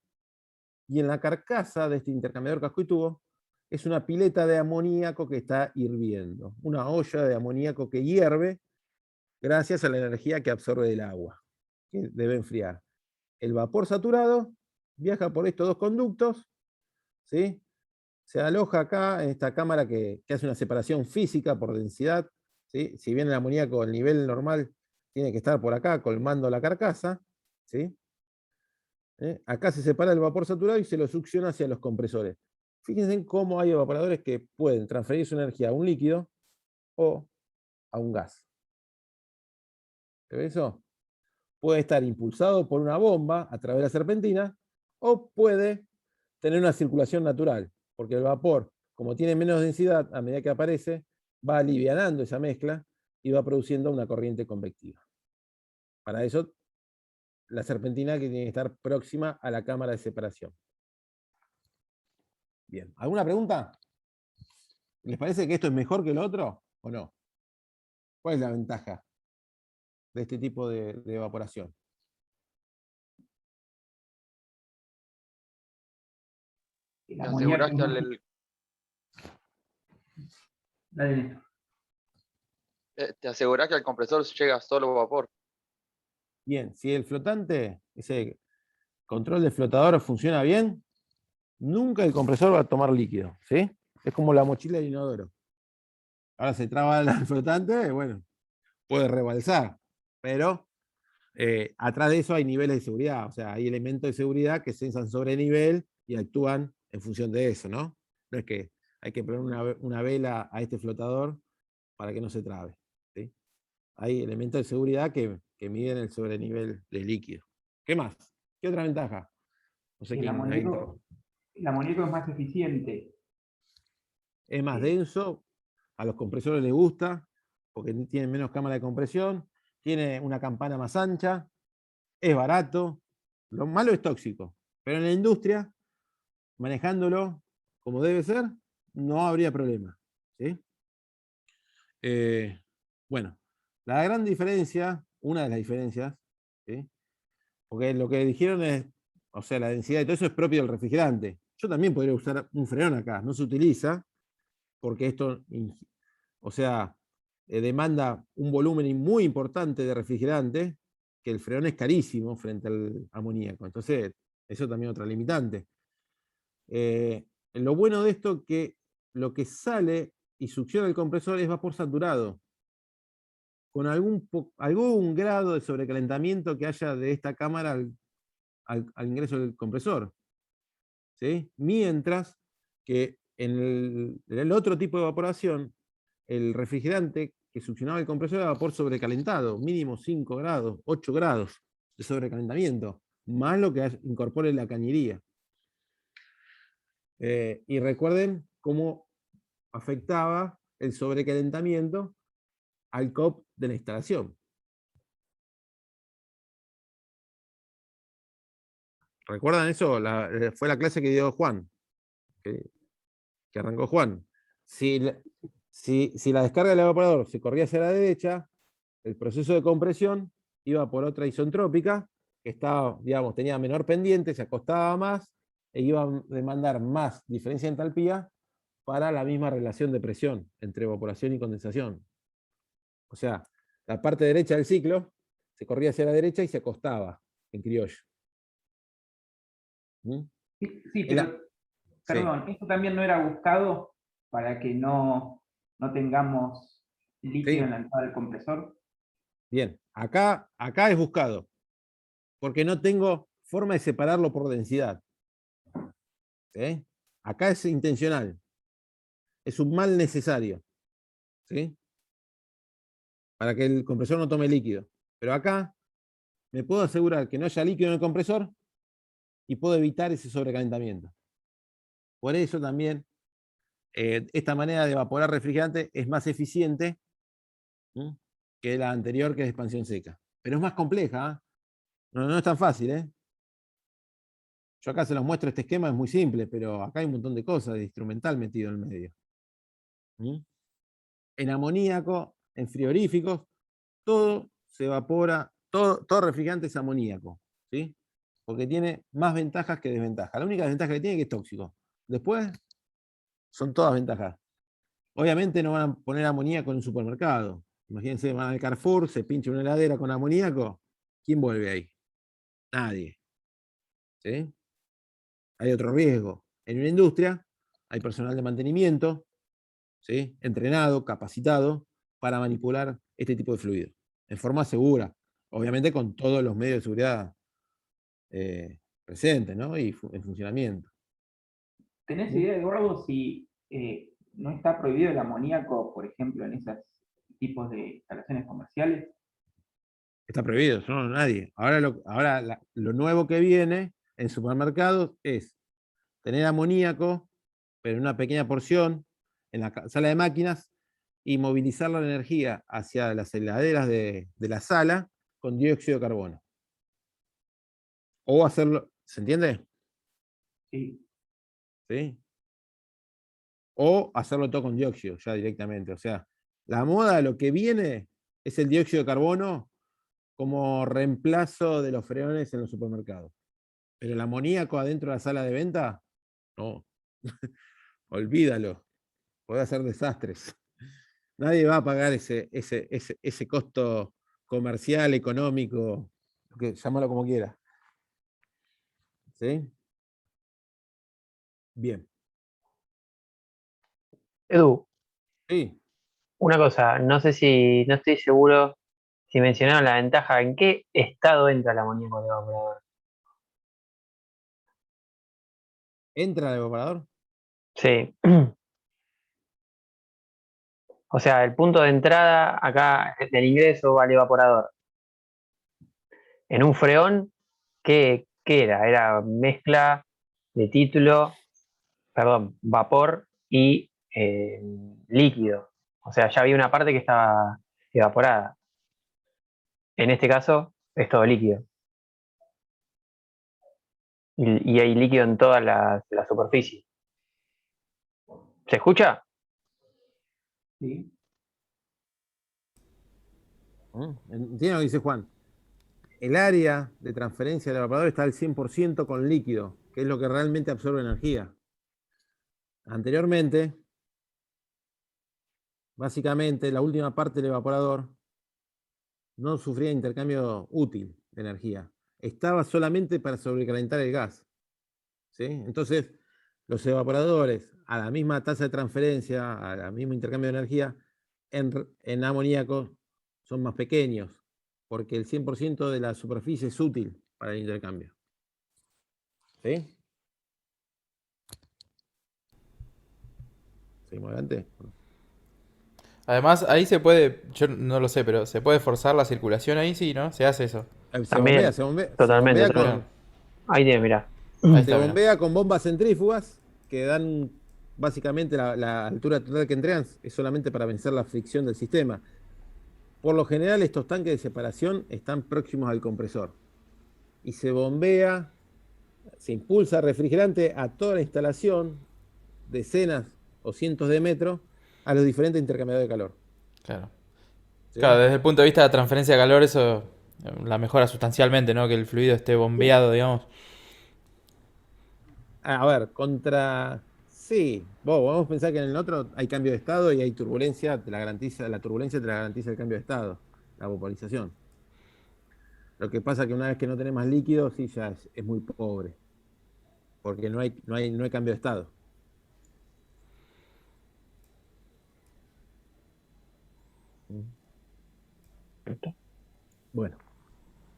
Speaker 1: y en la carcasa de este intercambiador casco y tubo es una pileta de amoníaco que está hirviendo, una olla de amoníaco que hierve gracias a la energía que absorbe del agua, que debe enfriar. El vapor saturado viaja por estos dos conductos, ¿sí? Se aloja acá en esta cámara que hace una separación física por densidad, ¿sí? Si bien el amoníaco al nivel normal tiene que estar por acá colmando la carcasa, ¿sí? Acá se separa el vapor saturado y se lo succiona hacia los compresores. Fíjense en cómo hay evaporadores que pueden transferir su energía a un líquido o a un gas. ¿Se ve eso? Puede estar impulsado por una bomba a través de la serpentina o puede tener una circulación natural, porque el vapor, como tiene menos densidad a medida que aparece, va alivianando esa mezcla y va produciendo una corriente convectiva. Para eso, la serpentina que tiene que estar próxima a la cámara de separación. Bien, ¿alguna pregunta? ¿Les parece que esto es mejor que lo otro o no? ¿Cuál es la ventaja de este tipo de evaporación?
Speaker 2: El
Speaker 4: Te
Speaker 2: amoníaco
Speaker 4: asegurás que
Speaker 2: Dale, Néstor.
Speaker 4: te asegurás que al compresor llega solo vapor.
Speaker 1: Bien, si el flotante, ese control de flotador funciona bien, nunca el compresor va a tomar líquido, ¿sí? Es como la mochila del inodoro. Ahora se traba el flotante, bueno, puede rebalsar, pero atrás de eso hay niveles de seguridad, o sea, hay elementos de seguridad que censan sobre nivel y actúan en función de eso, ¿no? No es que hay que poner una vela a este flotador para que no se trabe, ¿sí? Hay elementos de seguridad que miden el sobrenivel de líquido. ¿Qué más? ¿Qué otra ventaja? No sé
Speaker 2: El
Speaker 1: quién.
Speaker 2: amoníaco es más eficiente.
Speaker 1: Es más denso, a los compresores les gusta, porque tienen menos cámara de compresión, tiene una campana más ancha, es barato, lo malo es tóxico, pero en la industria, manejándolo como debe ser, no habría problema. ¿Sí? Bueno, la gran diferencia, una de las diferencias, ¿sí? Porque lo que dijeron es, o sea, la densidad y todo eso es propio del refrigerante. Yo también podría usar un freón acá, no se utiliza, porque esto, o sea, demanda un volumen muy importante de refrigerante, que el freón es carísimo frente al amoníaco. Entonces, eso también es otra limitante. Lo bueno de esto es que lo que sale y succiona el compresor es vapor saturado, con algún grado de sobrecalentamiento que haya de esta cámara al ingreso del compresor. ¿Sí? Mientras que en el otro tipo de evaporación, el refrigerante que succionaba el compresor era vapor sobrecalentado, mínimo 5 grados, 8 grados de sobrecalentamiento, más lo que incorpore la cañería. Y recuerden cómo afectaba el sobrecalentamiento al COP de la instalación. ¿Recuerdan eso? Fue la clase que dio Juan, que arrancó Juan. Si la descarga del evaporador se corría hacia la derecha, el proceso de compresión iba por otra isentrópica, que estaba, digamos, tenía menor pendiente, se acostaba más, e iba a demandar más diferencia de entalpía para la misma relación de presión entre evaporación y condensación. O sea, la parte derecha del ciclo se corría hacia la derecha y se acostaba, en criollo. ¿Mm?
Speaker 2: Sí, pero, perdón, ¿esto también no era buscado para que no tengamos líquido en la entrada del compresor?
Speaker 1: Bien, acá es buscado, porque no tengo forma de separarlo por densidad. ¿Sí? Acá es intencional. Es un mal necesario. ¿Sí? para que el compresor no tome líquido. Pero acá me puedo asegurar que no haya líquido en el compresor y puedo evitar ese sobrecalentamiento. Por eso también esta manera de evaporar refrigerante es más eficiente que la anterior, que es de expansión seca. Pero es más compleja, ¿eh? No es tan fácil, ¿eh? Yo acá se los muestro este esquema, es muy simple, pero acá hay un montón de cosas de instrumental metido en el medio. En amoníaco, en frigoríficos, todo se evapora, todo refrigerante es amoníaco, ¿sí? Porque tiene más ventajas que desventajas. La única desventaja que tiene es que es tóxico. Después, son todas ventajas. Obviamente no van a poner amoníaco en un supermercado. Imagínense, van al Carrefour, se pincha una heladera con amoníaco. ¿Quién vuelve ahí? Nadie. ¿Sí? Hay otro riesgo. En una industria hay personal de mantenimiento, ¿sí? Entrenado, capacitado, para manipular este tipo de fluidos. En forma segura. Obviamente con todos los medios de seguridad presentes, ¿no? Y en funcionamiento.
Speaker 2: ¿Tenés idea, Eduardo, si no está prohibido el amoníaco, por ejemplo, en esos tipos de instalaciones comerciales?
Speaker 1: Está prohibido, no, nadie. Ahora, lo nuevo que viene en supermercados es tener amoníaco, pero en una pequeña porción, en la sala de máquinas, y movilizar la energía hacia las heladeras de la sala con dióxido de carbono. O hacerlo, ¿se entiende?
Speaker 2: Sí.
Speaker 1: ¿Sí? O hacerlo todo con dióxido, ya directamente. O sea, la moda, lo que viene es el dióxido de carbono como reemplazo de los freones en los supermercados. Pero el amoníaco adentro de la sala de venta, no. Olvídalo. Puede hacer desastres. Nadie va a pagar ese costo comercial, económico, llámalo como quiera. ¿Sí? Bien.
Speaker 3: Edu,
Speaker 1: Sí.
Speaker 3: una cosa, no estoy seguro si mencionaron la ventaja, ¿en qué estado entra el amoníaco al evaporador?
Speaker 1: ¿Entra el evaporador?
Speaker 3: Sí. O sea, el punto de entrada acá del ingreso al evaporador. En un freón, ¿qué era? Era mezcla de título, perdón, vapor y líquido. O sea, ya había una parte que estaba evaporada. En este caso, es todo líquido. Y hay líquido en toda la superficie. ¿Se escucha?
Speaker 2: Sí.
Speaker 1: Entiendo lo que dice Juan. El área de transferencia del evaporador está al 100% con líquido, que es lo que realmente absorbe energía. Anteriormente, básicamente, la última parte del evaporador no sufría intercambio útil de energía. Estaba solamente para sobrecalentar el gas. ¿Sí? Entonces, los evaporadores, a la misma tasa de transferencia, al mismo intercambio de energía, en amoníaco son más pequeños, porque el 100% de la superficie es útil para el intercambio. ¿Sí? ¿Seguimos adelante?
Speaker 5: Además, ahí se puede, yo no lo sé, pero se puede forzar la circulación ahí, sí, ¿no? Se hace eso.
Speaker 3: También,
Speaker 1: Se
Speaker 3: totalmente,
Speaker 1: bombea
Speaker 5: Claro.
Speaker 3: Ahí tiene, mirá.
Speaker 5: Ahí
Speaker 1: se
Speaker 5: está, mirá.
Speaker 1: bombea con bombas centrífugas que dan básicamente la altura total que entregan es solamente para vencer la fricción del sistema. Por lo general, estos tanques de separación están próximos al compresor y se bombea, se impulsa refrigerante a toda la instalación, decenas o cientos de metros, a los diferentes intercambiadores de calor.
Speaker 5: Claro.
Speaker 1: ¿Sí?
Speaker 5: Claro, desde el punto de vista de la transferencia de calor, eso la mejora sustancialmente, ¿no? Que el fluido esté bombeado, digamos.
Speaker 1: A ver, sí, vamos a pensar que en el otro hay cambio de estado y hay turbulencia, la turbulencia te la garantiza el cambio de estado, la vaporización. Lo que pasa es que una vez que no tenés más líquido, sí, ya es muy pobre, porque no hay cambio de estado. Bueno,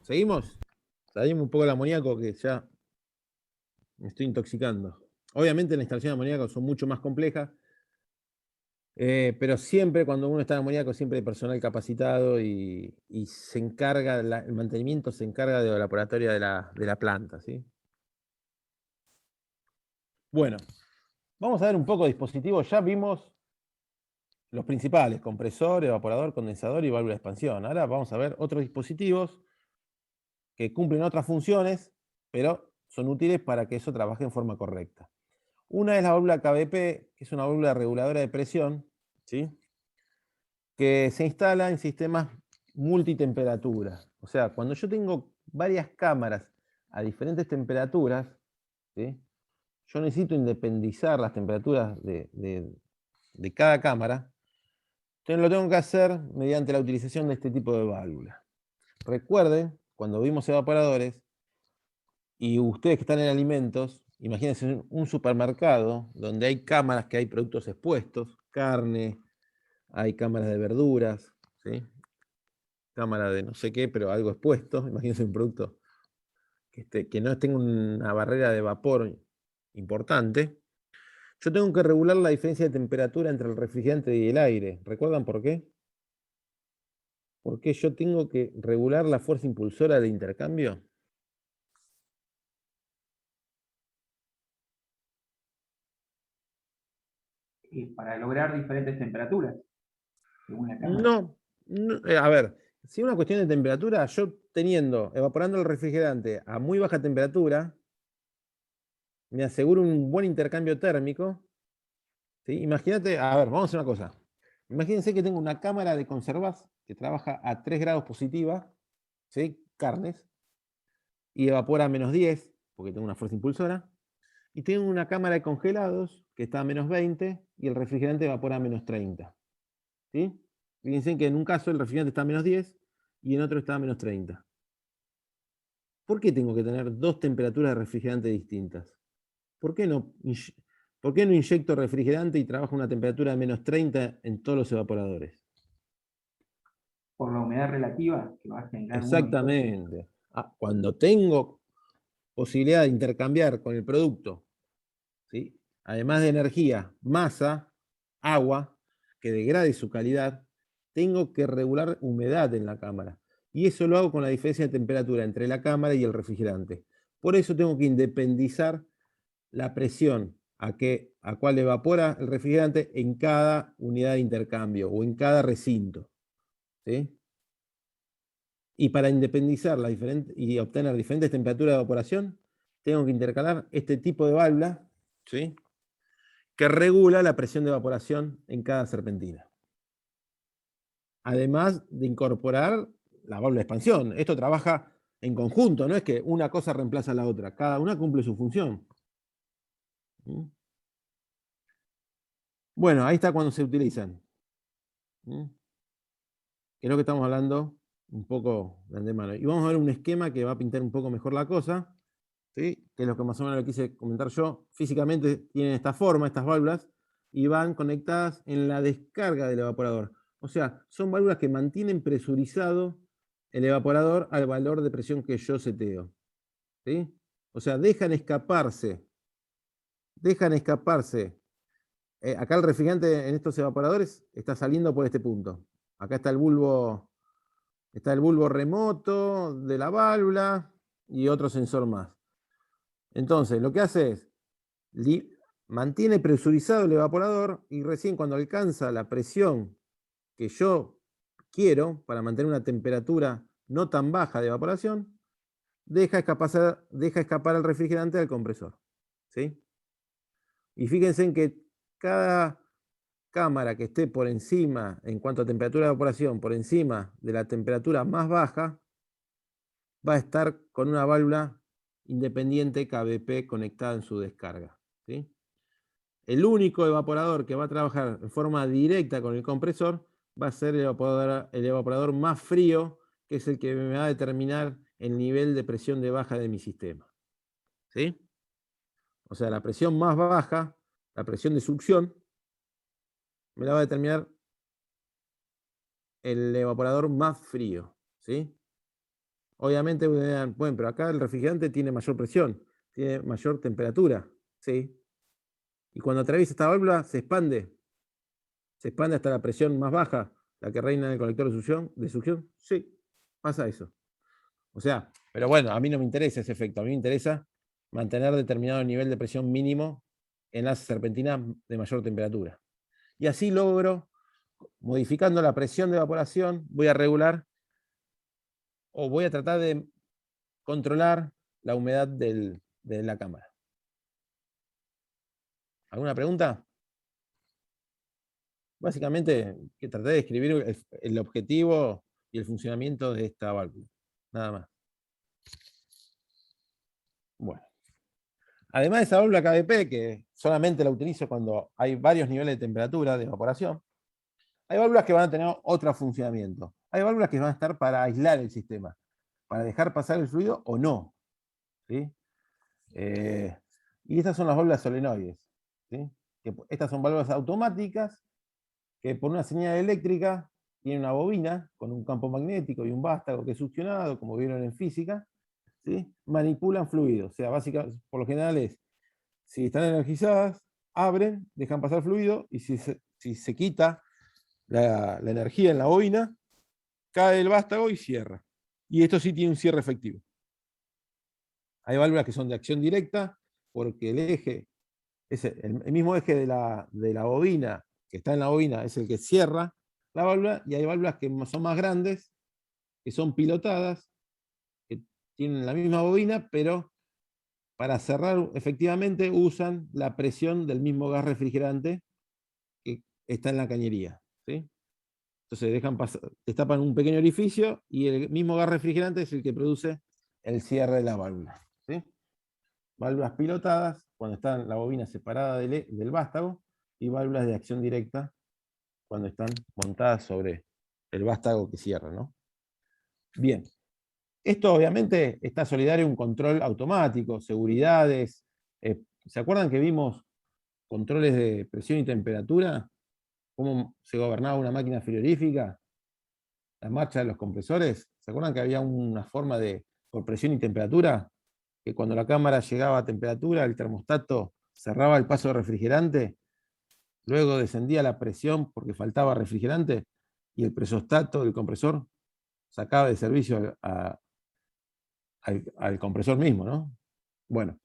Speaker 1: ¿seguimos? Salimos un poco del amoníaco que ya me estoy intoxicando. Obviamente las instalaciones de amoníaco son mucho más complejas Pero siempre cuando uno está en amoníaco, siempre hay personal capacitado y se encarga, el mantenimiento se encarga de la laboratoria de la planta, ¿sí? Bueno, vamos a ver un poco de dispositivos. Ya vimos los principales: compresor, evaporador, condensador y válvula de expansión. Ahora vamos a ver otros dispositivos que cumplen otras funciones, pero son útiles para que eso trabaje en forma correcta. Una es la válvula KBP, que es una válvula reguladora de presión, ¿sí? Que se instala en sistemas multitemperatura. O sea, cuando yo tengo varias cámaras a diferentes temperaturas, ¿sí? Yo necesito independizar las temperaturas de cada cámara. Entonces lo tengo que hacer mediante la utilización de este tipo de válvula. Recuerden, cuando vimos evaporadores, y ustedes que están en alimentos, imagínense un supermercado donde hay cámaras que hay productos expuestos, carne, hay cámaras de verduras, ¿sí? Cámara de no sé qué, pero algo expuesto. Imagínense un producto que no tenga una barrera de vapor importante. Yo tengo que regular la diferencia de temperatura entre el refrigerante y el aire. ¿Recuerdan por qué? ¿Por qué yo tengo que regular la fuerza impulsora de intercambio?
Speaker 2: Para lograr diferentes temperaturas, según la cámara.
Speaker 1: No, a ver, si es una cuestión de temperatura, yo evaporando el refrigerante a muy baja temperatura, me aseguro un buen intercambio térmico, ¿sí? Imagínate, a ver, vamos a hacer una cosa. Imagínense que tengo una cámara de conservas que trabaja a 3 grados positiva, ¿sí? Carnes, y evapora a -10, porque tengo una fuerza impulsora. Y tengo una cámara de congelados que está a -20 y el refrigerante evapora a -30. ¿Sí? Fíjense que en un caso el refrigerante está a -10 y en otro está a -30. ¿Por qué tengo que tener dos temperaturas de refrigerante distintas? ¿Por qué no inyecto refrigerante y trabajo a una temperatura de -30 en todos los evaporadores?
Speaker 2: Por la humedad relativa que va a generar uno y otro.
Speaker 1: Exactamente. Cuando tengo posibilidad de intercambiar con el producto, ¿sí? Además de energía, masa, agua, que degrade su calidad, tengo que regular humedad en la cámara. Y eso lo hago con la diferencia de temperatura entre la cámara y el refrigerante. Por eso tengo que independizar la presión a cual evapora el refrigerante en cada unidad de intercambio o en cada recinto, ¿sí? Y para independizar y obtener diferentes temperaturas de evaporación, tengo que intercalar este tipo de válvula, ¿sí? Que regula la presión de evaporación en cada serpentina. Además de incorporar la válvula de expansión. Esto trabaja en conjunto, no es que una cosa reemplaza a la otra, cada una cumple su función. Bueno, ahí está cuando se utilizan. Creo que estamos hablando un poco de antemano. Y vamos a ver un esquema que va a pintar un poco mejor la cosa, ¿sí? Que es lo que más o menos lo quise comentar yo. Físicamente tienen esta forma, estas válvulas, y van conectadas en la descarga del evaporador. O sea, son válvulas que mantienen presurizado el evaporador al valor de presión que yo seteo, ¿sí? O sea, dejan escaparse. Acá el refrigerante en estos evaporadores está saliendo por este punto. Acá está el bulbo remoto de la válvula y otro sensor más. Entonces, lo que hace es mantiene presurizado el evaporador y recién cuando alcanza la presión que yo quiero para mantener una temperatura no tan baja de evaporación, deja escapar el refrigerante al compresor, ¿sí? Y fíjense en que cada cámara que esté por encima, en cuanto a temperatura de evaporación, por encima de la temperatura más baja, va a estar con una válvula independiente KBP conectada en su descarga, ¿sí? El único evaporador que va a trabajar en forma directa con el compresor va a ser el evaporador más frío, que es el que me va a determinar el nivel de presión de baja de mi sistema, ¿sí? O sea, la presión más baja, la presión de succión, me la va a determinar el evaporador más frío, ¿sí? Obviamente, bueno, pero acá el refrigerante tiene mayor presión, tiene mayor temperatura, ¿sí? Y cuando atraviesa esta válvula se expande, ¿Se expande hasta la presión más baja, la que reina en el colector de succión? Sí, pasa eso. O sea, pero bueno, a mí no me interesa ese efecto, a mí me interesa mantener determinado nivel de presión mínimo en las serpentinas de mayor temperatura. Y así logro, modificando la presión de evaporación, voy a regular o voy a tratar de controlar la humedad de la cámara. ¿Alguna pregunta? Básicamente, que traté de describir el objetivo y el funcionamiento de esta válvula. Nada más. Bueno. Además de esa válvula KBP, que solamente la utilizo cuando hay varios niveles de temperatura de evaporación, hay válvulas que van a tener otro funcionamiento. Hay válvulas que van a estar para aislar el sistema, para dejar pasar el fluido o no. ¿Sí? Y estas son las válvulas solenoides. ¿Sí? Estas son válvulas automáticas que por una señal eléctrica tienen una bobina con un campo magnético y un vástago que es succionado, como vieron en física, ¿sí? Manipulan fluidos. O sea, básicamente, por lo general es, si están energizadas, abren, dejan pasar fluido, y si se quita la energía en la bobina, cae el vástago y cierra. Y esto sí tiene un cierre efectivo. Hay válvulas que son de acción directa, porque el eje, es el mismo eje de la bobina, que está en la bobina, es el que cierra la válvula, y hay válvulas que son más grandes, que son pilotadas, que tienen la misma bobina, pero para cerrar efectivamente usan la presión del mismo gas refrigerante que está en la cañería. ¿Sí? Entonces destapan un pequeño orificio y el mismo gas refrigerante es el que produce el cierre de la válvula. ¿Sí? Válvulas pilotadas, cuando está la bobina separada del vástago, y válvulas de acción directa, cuando están montadas sobre el vástago que cierra, ¿no? Bien. Esto obviamente está solidario a un control automático, seguridades. ¿Se acuerdan que vimos controles de presión y temperatura? ¿Cómo se gobernaba una máquina frigorífica? La marcha de los compresores. ¿Se acuerdan que había una forma por presión y temperatura? Que cuando la cámara llegaba a temperatura, el termostato cerraba el paso de refrigerante, luego descendía la presión porque faltaba refrigerante, y el presostato del compresor sacaba de servicio al compresor mismo, ¿no? Bueno,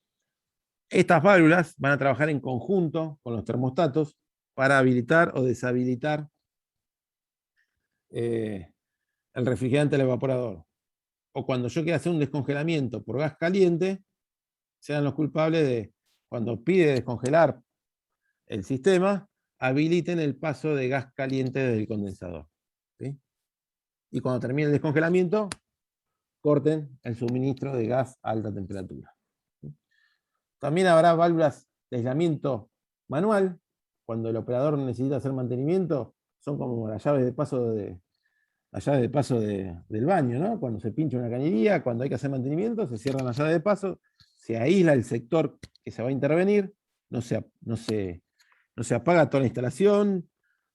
Speaker 1: estas válvulas van a trabajar en conjunto con los termostatos para habilitar o deshabilitar el refrigerante del evaporador. O cuando yo quiera hacer un descongelamiento por gas caliente, sean los culpables de, cuando pide descongelar el sistema, habiliten el paso de gas caliente desde el condensador. ¿Sí? Y cuando termine el descongelamiento, corten el suministro de gas a alta temperatura. También habrá válvulas de aislamiento manual. Cuando el operador necesita hacer mantenimiento, son como las llaves de paso del baño, ¿no? Cuando se pincha una cañería, cuando hay que hacer mantenimiento, se cierran las llaves de paso, se aísla el sector que se va a intervenir, no se apaga toda la instalación,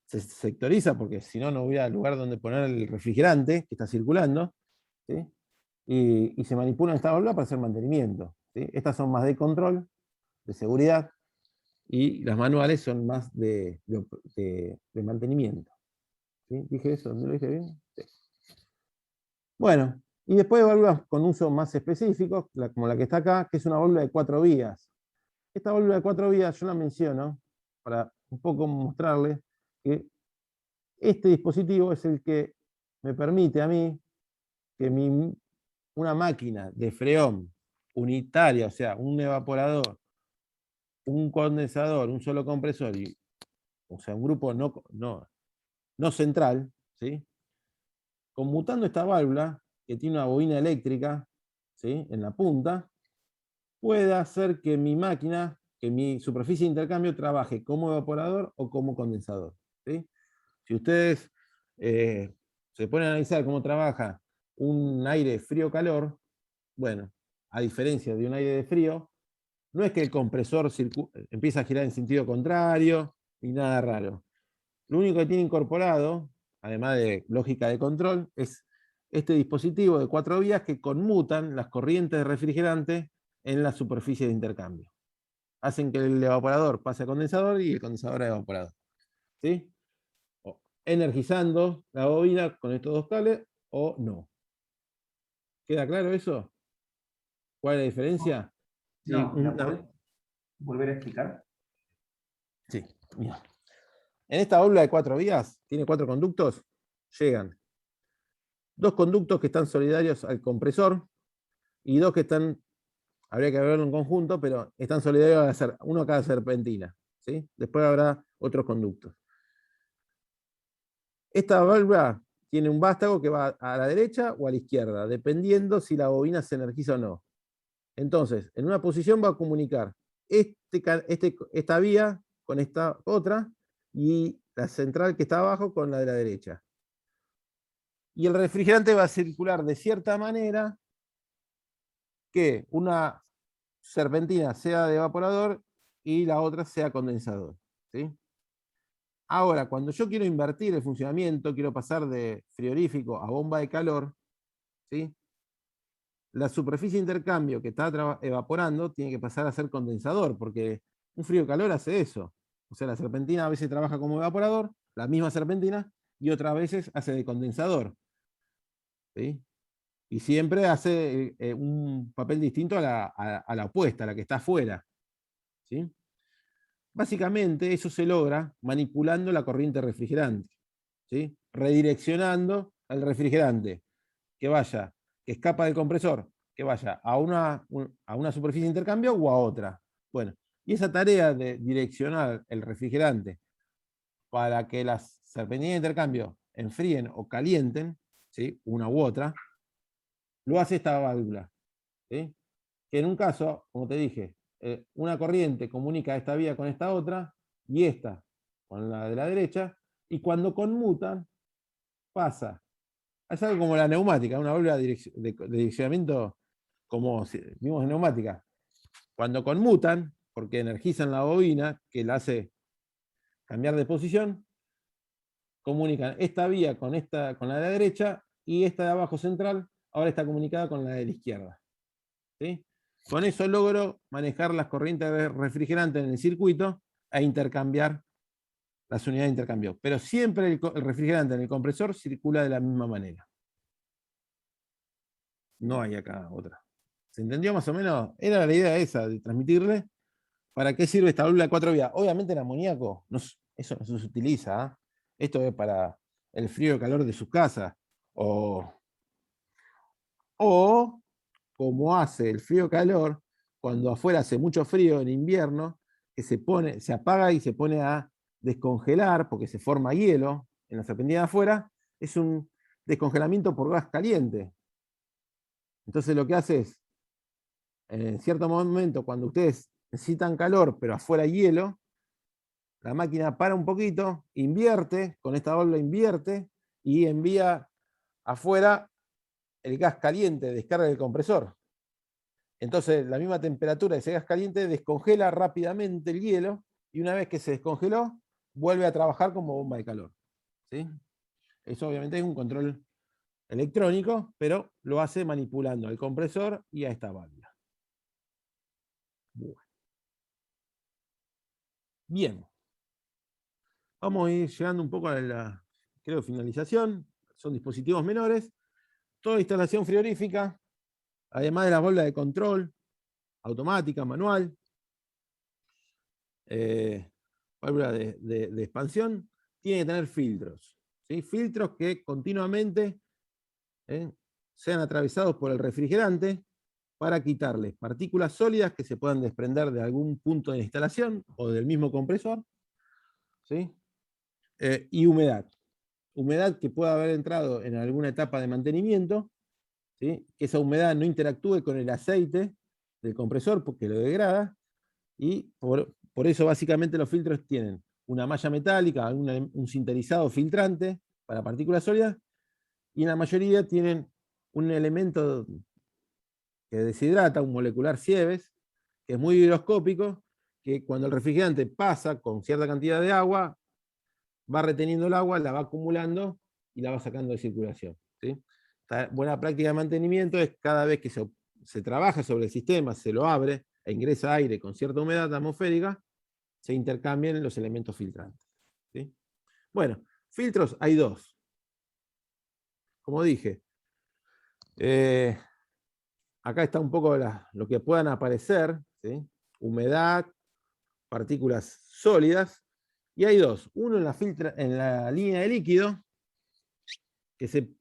Speaker 1: se sectoriza, porque si no, no hubiera lugar donde poner el refrigerante que está circulando, ¿sí? Y se manipulan esta válvula para hacer mantenimiento. ¿Sí? Estas son más de control, de seguridad, y las manuales son más de mantenimiento. ¿Sí? ¿Dije eso? ¿No lo dije bien? Sí. Bueno, y después válvulas con uso más específicos, como la que está acá, que es una válvula de 4 vías. Esta válvula de 4 vías yo la menciono para un poco mostrarles que este dispositivo es el que me permite a mí que una máquina de freón unitaria, o sea, un evaporador, un condensador, un solo compresor, o sea, un grupo no central, ¿sí? Conmutando esta válvula, que tiene una bobina eléctrica, ¿sí?, en la punta, puede hacer que mi máquina, que mi superficie de intercambio trabaje como evaporador o como condensador. ¿Sí? Si ustedes se ponen a analizar cómo trabaja un aire frío-calor, bueno, a diferencia de un aire de frío, no es que el compresor empieza a girar en sentido contrario, ni nada raro. Lo único que tiene incorporado, además de lógica de control, es este dispositivo de 4 vías que conmutan las corrientes de refrigerante en la superficie de intercambio. Hacen que el evaporador pase a condensador y el condensador a evaporador. ¿Sí? energizando la bobina con estos dos cables o no. ¿Queda claro eso? ¿Cuál es la diferencia? Sí,
Speaker 2: No, ¿me lo podés volver a explicar?
Speaker 1: Sí, mira. En esta válvula de 4 vías, tiene 4 conductos, llegan 2 conductos que están solidarios al compresor y 2 que están, habría que verlo en conjunto, pero están solidarios uno a cada serpentina. ¿Sí? Después habrá otros conductos. Esta válvula tiene un vástago que va a la derecha o a la izquierda, dependiendo si la bobina se energiza o no. Entonces, en una posición va a comunicar esta vía con esta otra y la central que está abajo con la de la derecha. Y el refrigerante va a circular de cierta manera que una serpentina sea de evaporador y la otra sea condensador. ¿Sí? Ahora, cuando yo quiero invertir el funcionamiento, quiero pasar de frigorífico a bomba de calor, ¿sí? La superficie de intercambio que está evaporando tiene que pasar a ser condensador, porque un frío-calor hace eso. O sea, la serpentina a veces trabaja como evaporador, la misma serpentina, y otras veces hace de condensador. ¿Sí? Y siempre hace un papel distinto a la opuesta, a la que está afuera. ¿Sí? Básicamente eso se logra manipulando la corriente refrigerante, ¿sí? Redireccionando al refrigerante que escapa del compresor, que vaya a una superficie de intercambio o a otra. Bueno, y esa tarea de direccionar el refrigerante para que las serpentinas de intercambio enfríen o calienten, ¿sí? Una u otra, lo hace esta válvula. ¿Sí? Que en un caso, como te dije, una corriente comunica esta vía con esta otra y esta con la de la derecha, y cuando conmutan, pasa. Es algo como la neumática, una válvula de direccionamiento como vimos en neumática. Cuando conmutan, porque energizan la bobina, que la hace cambiar de posición, comunican esta vía con la de la derecha, y esta de abajo central ahora está comunicada con la de la izquierda. ¿Sí? Con eso logro manejar las corrientes de refrigerante en el circuito e intercambiar las unidades de intercambio. Pero siempre el refrigerante en el compresor circula de la misma manera. No hay acá otra. ¿Se entendió más o menos? Era la idea esa, de transmitirle para qué sirve esta válvula de 4 vías. Obviamente el amoníaco, eso no se utiliza. ¿Eh? Esto es para el frío y calor de su casa. O como hace el frío-calor, cuando afuera hace mucho frío en invierno, que se apaga y se pone a descongelar, porque se forma hielo en la serpentina de afuera, es un descongelamiento por gas caliente. Entonces lo que hace es, en cierto momento, cuando ustedes necesitan calor, pero afuera hay hielo, la máquina para un poquito, invierte, con esta válvula invierte, y envía afuera el gas caliente, descarga del compresor. Entonces, la misma temperatura de ese gas caliente descongela rápidamente el hielo, y una vez que se descongeló, vuelve a trabajar como bomba de calor. ¿Sí? Eso obviamente es un control electrónico, pero lo hace manipulando al compresor y a esta válvula. Bueno. Bien. Vamos a ir llegando un poco a la, finalización. Son dispositivos menores. Toda instalación frigorífica, además de la válvula de control, automática, manual, válvula de expansión, tiene que tener filtros. ¿Sí? Filtros que continuamente sean atravesados por el refrigerante para quitarles partículas sólidas que se puedan desprender de algún punto de la instalación o del mismo compresor. ¿Sí? Y humedad. Humedad que pueda haber entrado en alguna etapa de mantenimiento, ¿sí? Que esa humedad no interactúe con el aceite del compresor porque lo degrada, y por eso básicamente los filtros tienen una malla metálica, un sinterizado filtrante para partículas sólidas, y en la mayoría tienen un elemento que deshidrata, un molecular Sievers, que es muy higroscópico, que cuando el refrigerante pasa con cierta cantidad de agua, va reteniendo el agua, la va acumulando y la va sacando de circulación. ¿Sí? Esta buena práctica de mantenimiento es cada vez que se trabaja sobre el sistema, se lo abre e ingresa aire con cierta humedad atmosférica, se intercambian los elementos filtrantes. ¿Sí? Bueno, Filtros hay dos. Como dije, acá está un poco lo que puedan aparecer, ¿sí? Humedad, partículas sólidas, y hay dos. Uno en la línea de líquido, que se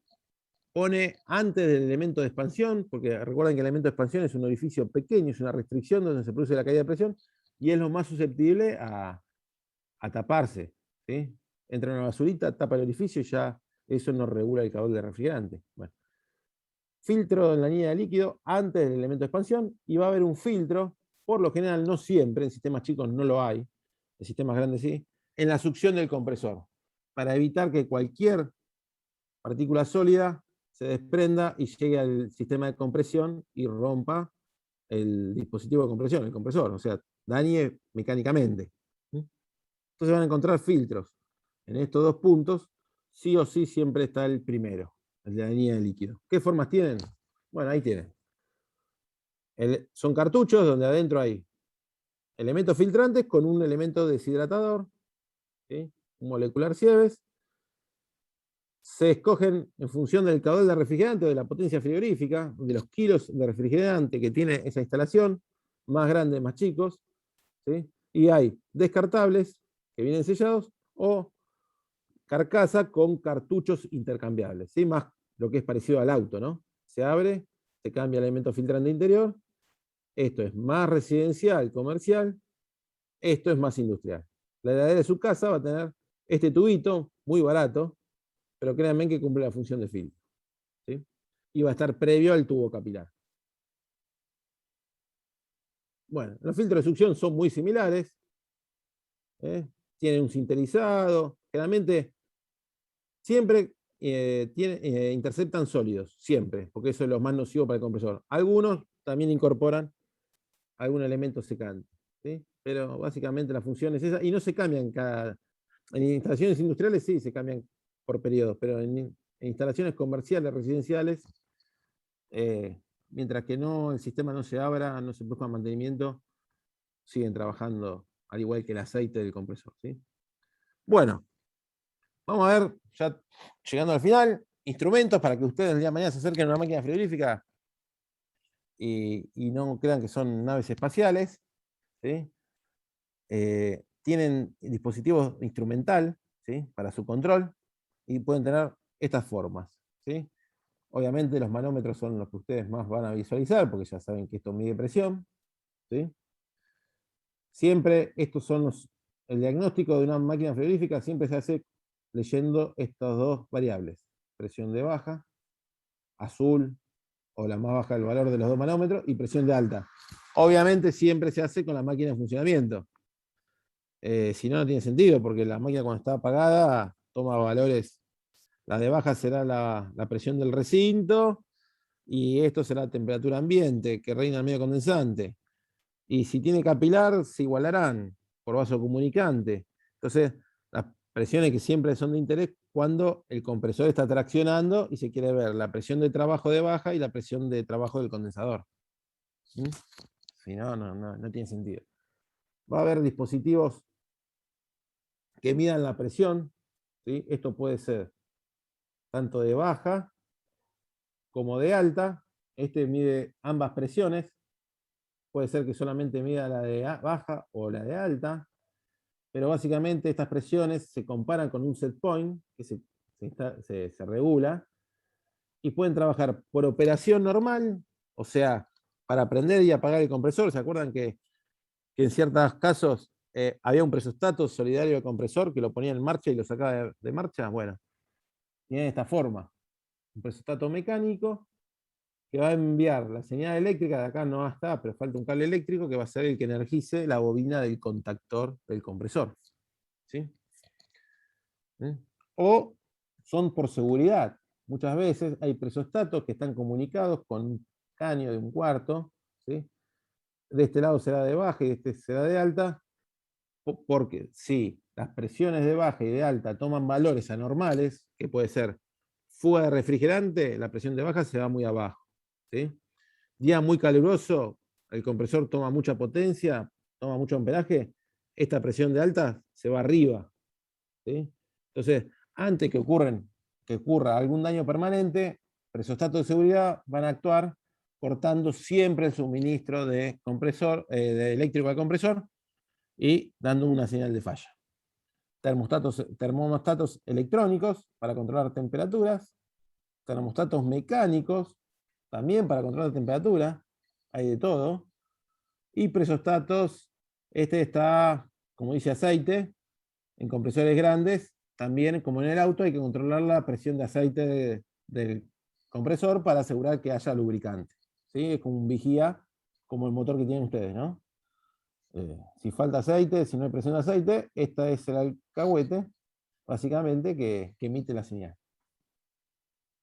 Speaker 1: pone antes del elemento de expansión, porque recuerden que el elemento de expansión es un orificio pequeño, es una restricción donde se produce la caída de presión, y es lo más susceptible a taparse, ¿sí? Entra una basurita, tapa el orificio y ya eso no regula el caudal de refrigerante. Bueno. Filtro en la línea de líquido antes del elemento de expansión, y va a haber un filtro, por lo general no siempre, en sistemas chicos no lo hay, en sistemas grandes sí, en la succión del compresor, para evitar que cualquier partícula sólida se desprenda y llegue al sistema de compresión y rompa el dispositivo de compresión, el compresor, o sea, dañe mecánicamente. Entonces van a encontrar filtros en estos dos puntos, sí o sí siempre está el primero, el de la línea de líquido. ¿Qué formas tienen? Bueno, ahí tienen. Son cartuchos donde adentro hay elementos filtrantes con un elemento deshidratador, ¿sí? Un molecular Sievers. Se escogen en función del caudal de refrigerante o de la potencia frigorífica, de los kilos de refrigerante que tiene esa instalación, más grandes, más chicos, ¿sí? Y hay descartables que vienen sellados o carcasa con cartuchos intercambiables, ¿sí? Más lo que es parecido al auto, ¿no? Se abre, se cambia el elemento filtrante interior. Esto es más residencial, comercial. Esto es más industrial. La heladera de su casa va a tener este tubito, muy barato, pero créanme que cumple la función de filtro, ¿sí? Y va a estar previo al tubo capilar. Bueno, los filtros de succión son muy similares. Tienen un sinterizado. Generalmente, siempre interceptan sólidos, siempre, porque eso es lo más nocivo para el compresor. Algunos también incorporan algún elemento secante, ¿sí? Pero básicamente la función es esa, y no se cambian en instalaciones industriales sí se cambian por periodos, pero en instalaciones comerciales, residenciales, mientras que el sistema no se abra, no se produzca mantenimiento, siguen trabajando al igual que el aceite del compresor, ¿sí? Bueno, vamos a ver, ya llegando al final, instrumentos para que ustedes el día de mañana se acerquen a una máquina frigorífica y no crean que son naves espaciales, ¿sí? Tienen dispositivos instrumental, ¿sí? Para su control, y pueden tener estas formas, ¿sí? Obviamente los manómetros son los que ustedes más van a visualizar, porque ya saben que esto mide presión, ¿sí? Siempre estos son el diagnóstico de una máquina frigorífica siempre se hace leyendo estas dos variables, presión de baja, azul, o la más baja del valor de los dos manómetros, y presión de alta. Obviamente siempre se hace con la máquina en funcionamiento. Si no, no tiene sentido, porque la máquina cuando está apagada toma valores. La de baja será la presión del recinto, y esto será la temperatura ambiente que reina en el medio condensante. Y si tiene capilar, se igualarán por vaso comunicante. Entonces, las presiones que siempre son de interés cuando el compresor está traccionando y se quiere ver la presión de trabajo de baja y la presión de trabajo del condensador. ¿Sí? Si no, no tiene sentido. Va a haber dispositivos que midan la presión, ¿sí? Esto puede ser tanto de baja como de alta. Este mide ambas presiones. Puede ser que solamente mida la de baja o la de alta, pero básicamente estas presiones se comparan con un set point que se regula, y pueden trabajar por operación normal, o sea, para prender y apagar el compresor. ¿Se acuerdan que en ciertos casos había un presostato solidario de compresor que lo ponía en marcha y lo sacaba de marcha? Bueno, tiene esta forma, un presostato mecánico que va a enviar la señal eléctrica, de acá no está, pero falta un cable eléctrico que va a ser el que energice la bobina del contactor del compresor, ¿sí? O son por seguridad. Muchas veces hay presostatos que están comunicados con un caño de un cuarto, ¿sí? De este lado será de baja y de este será de alta, porque si las presiones de baja y de alta toman valores anormales, que puede ser fuga de refrigerante, la presión de baja se va muy abajo, ¿sí? Día muy caluroso, el compresor toma mucha potencia, toma mucho amperaje, esta presión de alta se va arriba, ¿sí? Entonces, antes que ocurra algún daño permanente, presostatos de seguridad van a actuar cortando siempre el suministro de compresor, de eléctrico al compresor y dando una señal de falla. Termostatos electrónicos para controlar temperaturas, termostatos mecánicos también para controlar temperatura, hay de todo, y presostatos, este está, como dice aceite, en compresores grandes, también como en el auto hay que controlar la presión de aceite del compresor para asegurar que haya lubricante. ¿Sí? Es como un vigía, como el motor que tienen ustedes, ¿no? Si falta aceite, si no hay presión de aceite, este es el alcahuete, básicamente, que emite la señal.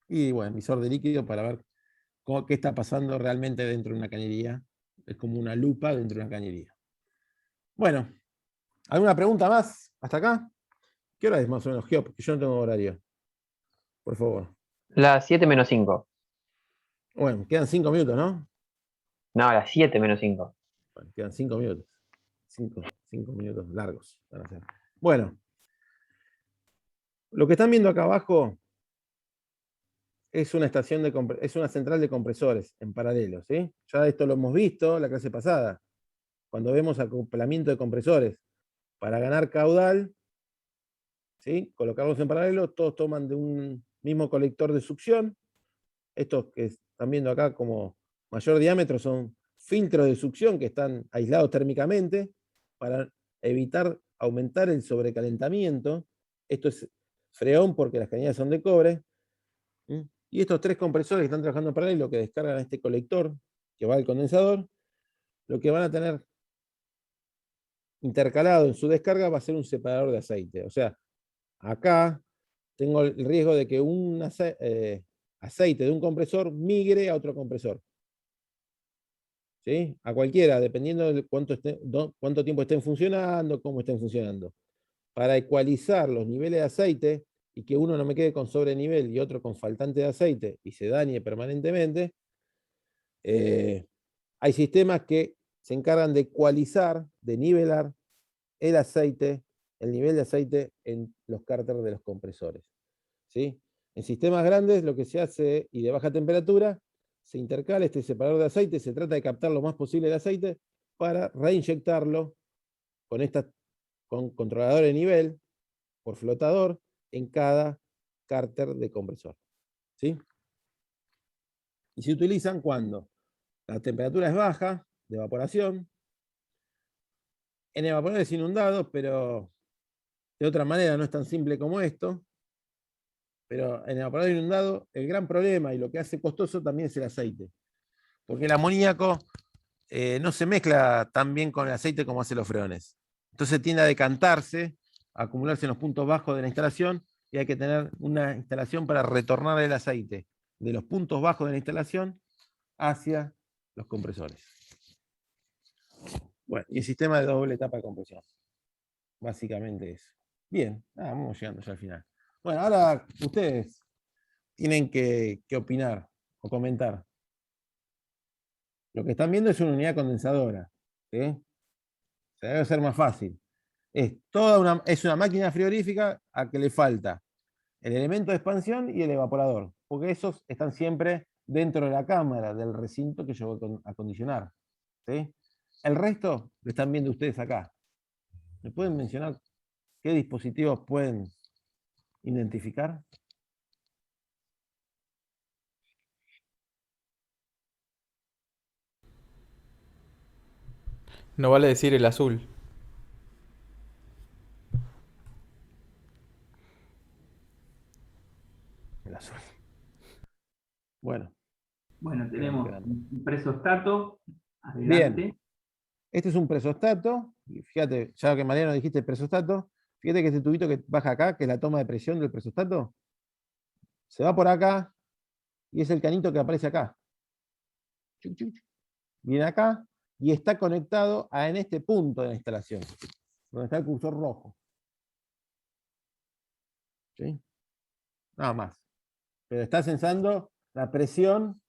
Speaker 1: Y bueno, visor de líquido para ver qué está pasando realmente dentro de una cañería. Es como una lupa dentro de una cañería. Bueno, ¿alguna pregunta más hasta acá? ¿Qué hora es más o menos, Geo? Porque yo no tengo horario. Por favor.
Speaker 3: Las 7 menos 5.
Speaker 1: Bueno, quedan 5 minutos, ¿no?
Speaker 3: No, las 7 menos 5.
Speaker 1: Bueno, quedan 5 minutos. 5 minutos largos van a ser. Bueno, lo que están viendo acá abajo es una es una central de compresores en paralelo, ¿sí? Ya esto lo hemos visto la clase pasada, cuando vemos acoplamiento de compresores para ganar caudal, ¿sí? Colocarlos en paralelo, todos toman de un mismo colector de succión. Estos que están viendo acá como mayor diámetro son filtros de succión que están aislados térmicamente para evitar aumentar el sobrecalentamiento. Esto es freón porque las cañerías son de cobre. Y estos 3 compresores que están trabajando en paralelo, que descargan este colector que va al condensador, lo que van a tener intercalado en su descarga va a ser un separador de aceite. O sea, acá tengo el riesgo de que un aceite de un compresor migre a otro compresor. ¿Sí? A cualquiera, dependiendo de cuánto tiempo estén funcionando, cómo estén funcionando. Para ecualizar los niveles de aceite y que uno no me quede con sobrenivel y otro con faltante de aceite y se dañe permanentemente, hay sistemas que se encargan de ecualizar, de nivelar el aceite, el nivel de aceite en los cárteres de los compresores. ¿Sí? En sistemas grandes lo que se hace, y de baja temperatura, se intercala este separador de aceite, se trata de captar lo más posible el aceite para reinyectarlo con controlador de nivel por flotador en cada cárter de compresor. ¿Sí? Y se utilizan cuando la temperatura es baja, de evaporación, en evaporadores inundados, pero de otra manera no es tan simple como esto. Pero en el evaporador inundado, el gran problema y lo que hace costoso también es el aceite. Porque el amoníaco no se mezcla tan bien con el aceite como hacen los freones. Entonces tiende a decantarse, a acumularse en los puntos bajos de la instalación, y hay que tener una instalación para retornar el aceite de los puntos bajos de la instalación hacia los compresores. Bueno, y el sistema de doble etapa de compresión. Básicamente eso. Bien, vamos llegando ya al final. Bueno, ahora ustedes tienen que opinar o comentar. Lo que están viendo es una unidad condensadora. ¿Sí? Se debe ser más fácil. Es una máquina frigorífica a que le falta el elemento de expansión y el evaporador, porque esos están siempre dentro de la cámara, del recinto que yo voy a acondicionar. ¿Sí? El resto lo están viendo ustedes acá. ¿Me pueden mencionar qué dispositivos pueden identificar?
Speaker 5: No vale decir el azul.
Speaker 1: El azul. Bueno.
Speaker 2: Bueno, tenemos un presostato. Adelante.
Speaker 1: Bien. Este es un presostato. Y fíjate, ya que Mariano dijiste presostato, fíjate que este tubito que baja acá, que es la toma de presión del presostato, se va por acá y es el canito que aparece acá. Viene acá y está conectado en este punto de la instalación, donde está el cursor rojo. ¿Sí? Nada más. Pero está sensando la presión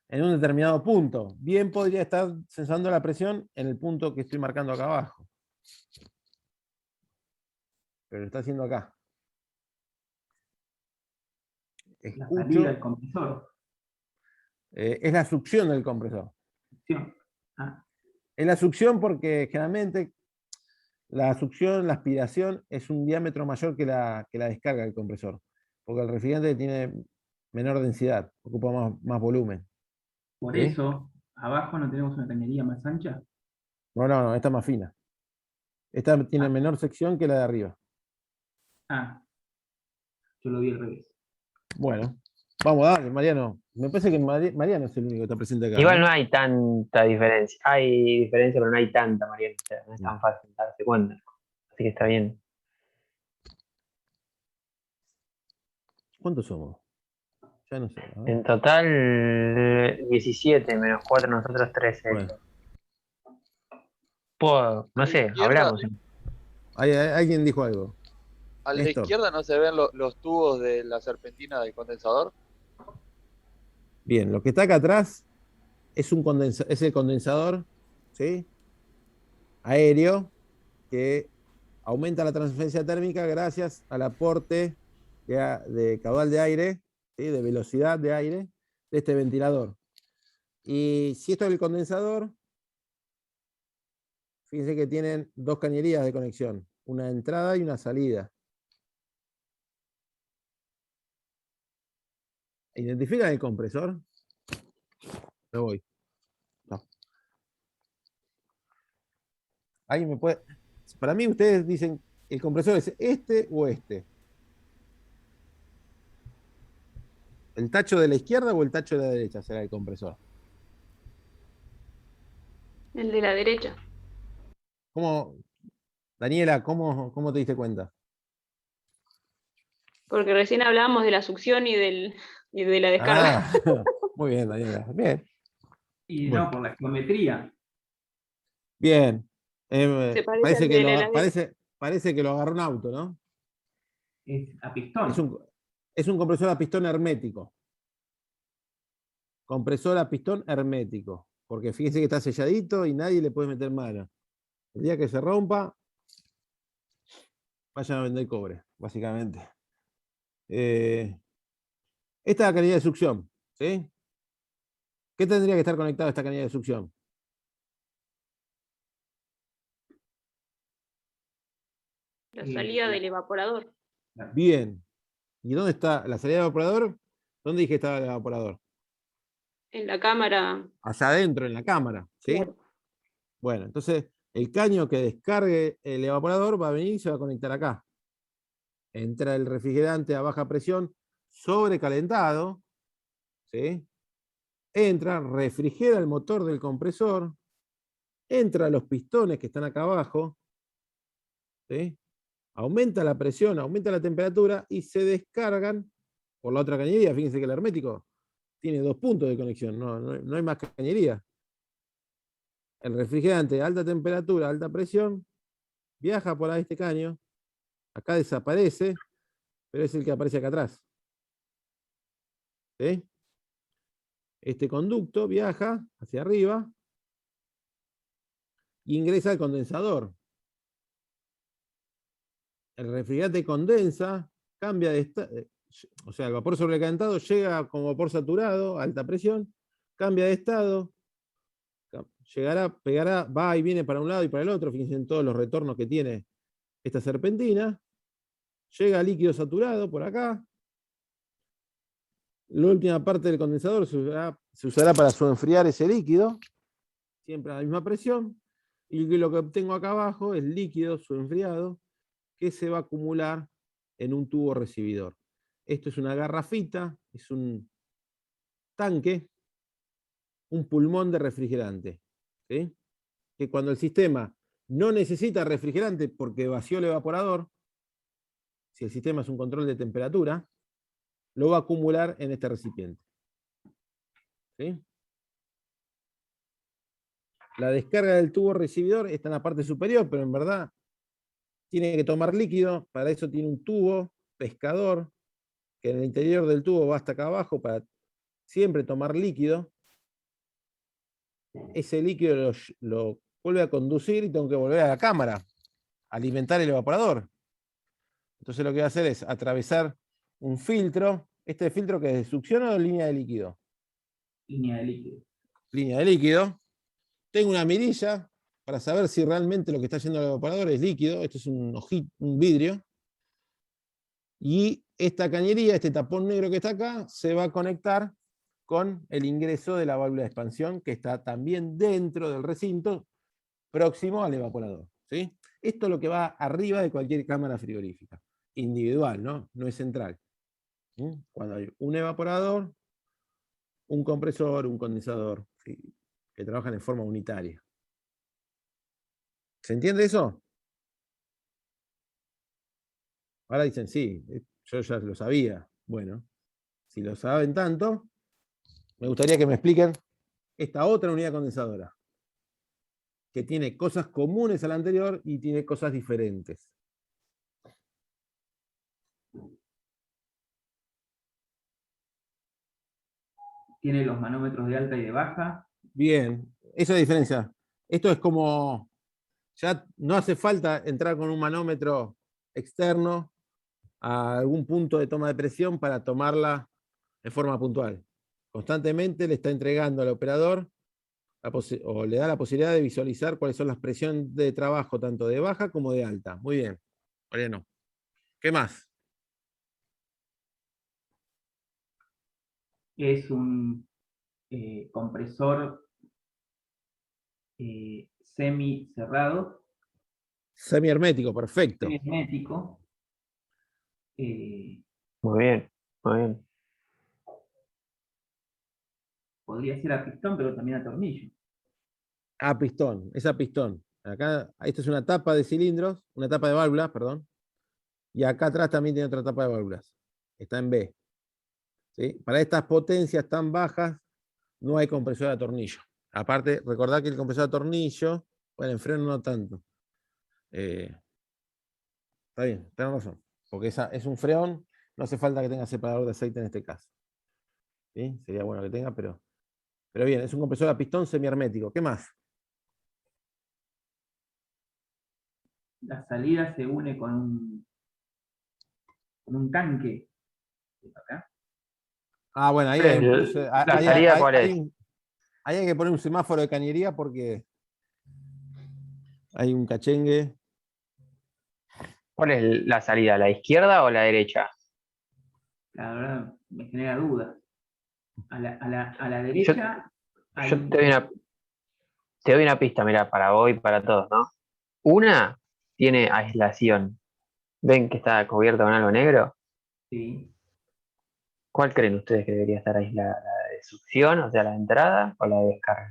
Speaker 1: en un determinado punto. Bien podría estar sensando la presión en el punto que estoy marcando acá abajo. Pero lo está haciendo acá.
Speaker 2: La
Speaker 1: escucho,
Speaker 2: salida del compresor.
Speaker 1: es la succión del compresor.
Speaker 2: Succión. Ah,
Speaker 1: Es la succión porque generalmente la succión, la aspiración, es un diámetro mayor que la descarga del compresor. Porque el refrigerante tiene menor densidad, ocupa más volumen.
Speaker 2: por
Speaker 1: ¿Sí?
Speaker 2: eso, abajo no tenemos una cañería más ancha.
Speaker 1: No, esta es más fina. Esta tiene
Speaker 2: Ah.
Speaker 1: menor sección que la de arriba.
Speaker 2: Ah, yo lo vi al revés.
Speaker 1: Bueno, vamos a darle, Mariano. Me parece que Mariano es el único que está presente acá.
Speaker 3: Igual
Speaker 1: ¿no?
Speaker 3: no hay tanta diferencia. Hay diferencia, pero no hay tanta, Mariano. O sea, no es tan fácil darse cuenta. Así que está bien.
Speaker 1: ¿Cuántos somos? Ya no sé. ¿no?
Speaker 3: En total, 17 menos 4 nosotros, 13.
Speaker 1: Bueno,
Speaker 3: No
Speaker 4: A la
Speaker 3: sé,
Speaker 4: izquierda,
Speaker 3: hablamos.
Speaker 1: alguien dijo algo.
Speaker 4: a la
Speaker 1: Néstor.
Speaker 4: izquierda no se ven los tubos de la serpentina del condensador.
Speaker 1: Bien, lo que está acá atrás es el condensador, ¿sí? Aéreo, que aumenta la transferencia térmica gracias al aporte de caudal de aire, ¿sí? De velocidad de aire, de este ventilador. Y si esto es el condensador, fíjense que tienen dos cañerías de conexión, una entrada y una salida. ¿Identifican el compresor? Me voy. No. ¿Alguien me puede? Para mí ustedes dicen, ¿el compresor es este o este? ¿El tacho de la izquierda o el tacho de la derecha será el compresor?
Speaker 6: El de la derecha.
Speaker 1: ¿Cómo, Daniela, cómo te diste cuenta?
Speaker 6: Porque recién hablábamos de la succión y de la descarga.
Speaker 1: Ah, muy bien, Daniela. Bien.
Speaker 2: Y
Speaker 1: Bueno.
Speaker 2: no, por la geometría.
Speaker 1: Bien.
Speaker 6: Se parece al de la heladera.
Speaker 1: Parece que lo agarró un auto, ¿no?
Speaker 2: Es a pistón.
Speaker 1: Es un compresor a pistón hermético. Compresor a pistón hermético. Porque fíjense que está selladito y nadie le puede meter mano. El día que se rompa, vayan a vender cobre, básicamente. Esta es la canilla de succión, ¿sí? ¿Qué tendría que estar conectado a esta canilla de succión?
Speaker 6: La salida del evaporador.
Speaker 1: Bien. ¿Y dónde está la salida del evaporador? ¿Dónde dije que estaba el evaporador?
Speaker 6: En la cámara.
Speaker 1: Allá adentro, en la cámara, ¿sí?
Speaker 6: Claro.
Speaker 1: Bueno, entonces el caño que descargue el evaporador va a venir y se va a conectar acá. Entra el refrigerante a baja presión sobrecalentado, ¿sí? Entra, refrigera el motor del compresor, entra a los pistones que están acá abajo, ¿sí? Aumenta la presión, aumenta la temperatura y se descargan por la otra cañería. Fíjense que el hermético tiene 2 puntos de conexión, no hay más cañería. El refrigerante de alta temperatura, alta presión, viaja por este caño, acá desaparece, pero es el que aparece acá atrás. ¿Sí? Este conducto viaja hacia arriba e ingresa al condensador. El refrigerante condensa, cambia de estado, o sea, el vapor sobrecalentado llega como vapor saturado, a alta presión, cambia de estado, pegará, va y viene para un lado y para el otro, fíjense en todos los retornos que tiene esta serpentina, llega a líquido saturado por acá, la última parte del condensador se usará para enfriar ese líquido, siempre a la misma presión, y lo que obtengo acá abajo es líquido enfriado que se va a acumular en un tubo recibidor. Esto es una garrafita, es un tanque, un pulmón de refrigerante, ¿sí? Que cuando el sistema no necesita refrigerante porque vació el evaporador, si el sistema es un control de temperatura, lo va a acumular en este recipiente. ¿Sí? La descarga del tubo recibidor está en la parte superior, pero en verdad tiene que tomar líquido, para eso tiene un tubo pescador, que en el interior del tubo va hasta acá abajo para siempre tomar líquido. Ese líquido lo vuelve a conducir y tengo que volver a la cámara, alimentar el evaporador. Entonces lo que voy a hacer es atravesar un filtro ¿Este filtro que es de succión o de línea de líquido?
Speaker 2: Línea de líquido.
Speaker 1: Línea de líquido. Tengo una mirilla para saber si realmente lo que está yendo al evaporador es líquido. Esto es un vidrio. Y esta cañería, este tapón negro que está acá, se va a conectar con el ingreso de la válvula de expansión, que está también dentro del recinto, próximo al evaporador. ¿Sí? Esto es lo que va arriba de cualquier cámara frigorífica. Individual, ¿no? No es central. ¿Sí? Cuando hay un evaporador, un compresor, un condensador, ¿sí? Que trabajan en forma unitaria. ¿Se entiende eso? Ahora dicen, sí, yo ya lo sabía. Bueno, si lo saben tanto, me gustaría que me expliquen esta otra unidad condensadora, que tiene cosas comunes a la anterior y tiene cosas diferentes.
Speaker 2: Tiene los manómetros de alta y de baja.
Speaker 1: Bien, esa es la diferencia. Esto es como, ya no hace falta entrar con un manómetro externo a algún punto de toma de presión para tomarla de forma puntual. Constantemente le está entregando al operador o le da la posibilidad de visualizar cuáles son las presiones de trabajo, tanto de baja como de alta. Muy bien, Mariano. ¿Qué más?
Speaker 2: Es un compresor semi cerrado,
Speaker 1: Semihermético, perfecto.
Speaker 2: semi hermético.
Speaker 3: Muy bien, muy bien.
Speaker 2: Podría ser a pistón, pero también a tornillo.
Speaker 1: A pistón, es a pistón. Acá, esta es una tapa de cilindros, una tapa de válvulas, perdón. Y acá atrás también tiene otra tapa de válvulas. Está en B. ¿Sí? Para estas potencias tan bajas, no hay compresor a tornillo. Aparte, recordad que el compresor a tornillo, bueno, en freno no tanto. Está bien, tenés razón. Porque es un freón, no hace falta que tenga separador de aceite en este caso. ¿Sí? Sería bueno que tenga, pero bien, es un compresor a pistón semihermético. ¿Qué más?
Speaker 2: La salida se une con un tanque. Acá.
Speaker 1: Ah, bueno, ahí hay,
Speaker 3: ¿La salida cuál es?
Speaker 1: ahí hay que poner un semáforo de cañería porque hay un cachengue.
Speaker 3: ¿Cuál es la salida? ¿La izquierda o la derecha?
Speaker 2: La verdad me genera dudas. A la
Speaker 3: Yo,
Speaker 2: derecha hay
Speaker 3: yo te doy una pista, mira, para vos y para todos, ¿no? Una tiene aislación. ¿Ven que está cubierta con algo negro?
Speaker 2: sí,
Speaker 3: ¿Cuál creen ustedes que debería estar aislada? ¿La de succión, o sea, la de entrada, o la de descarga?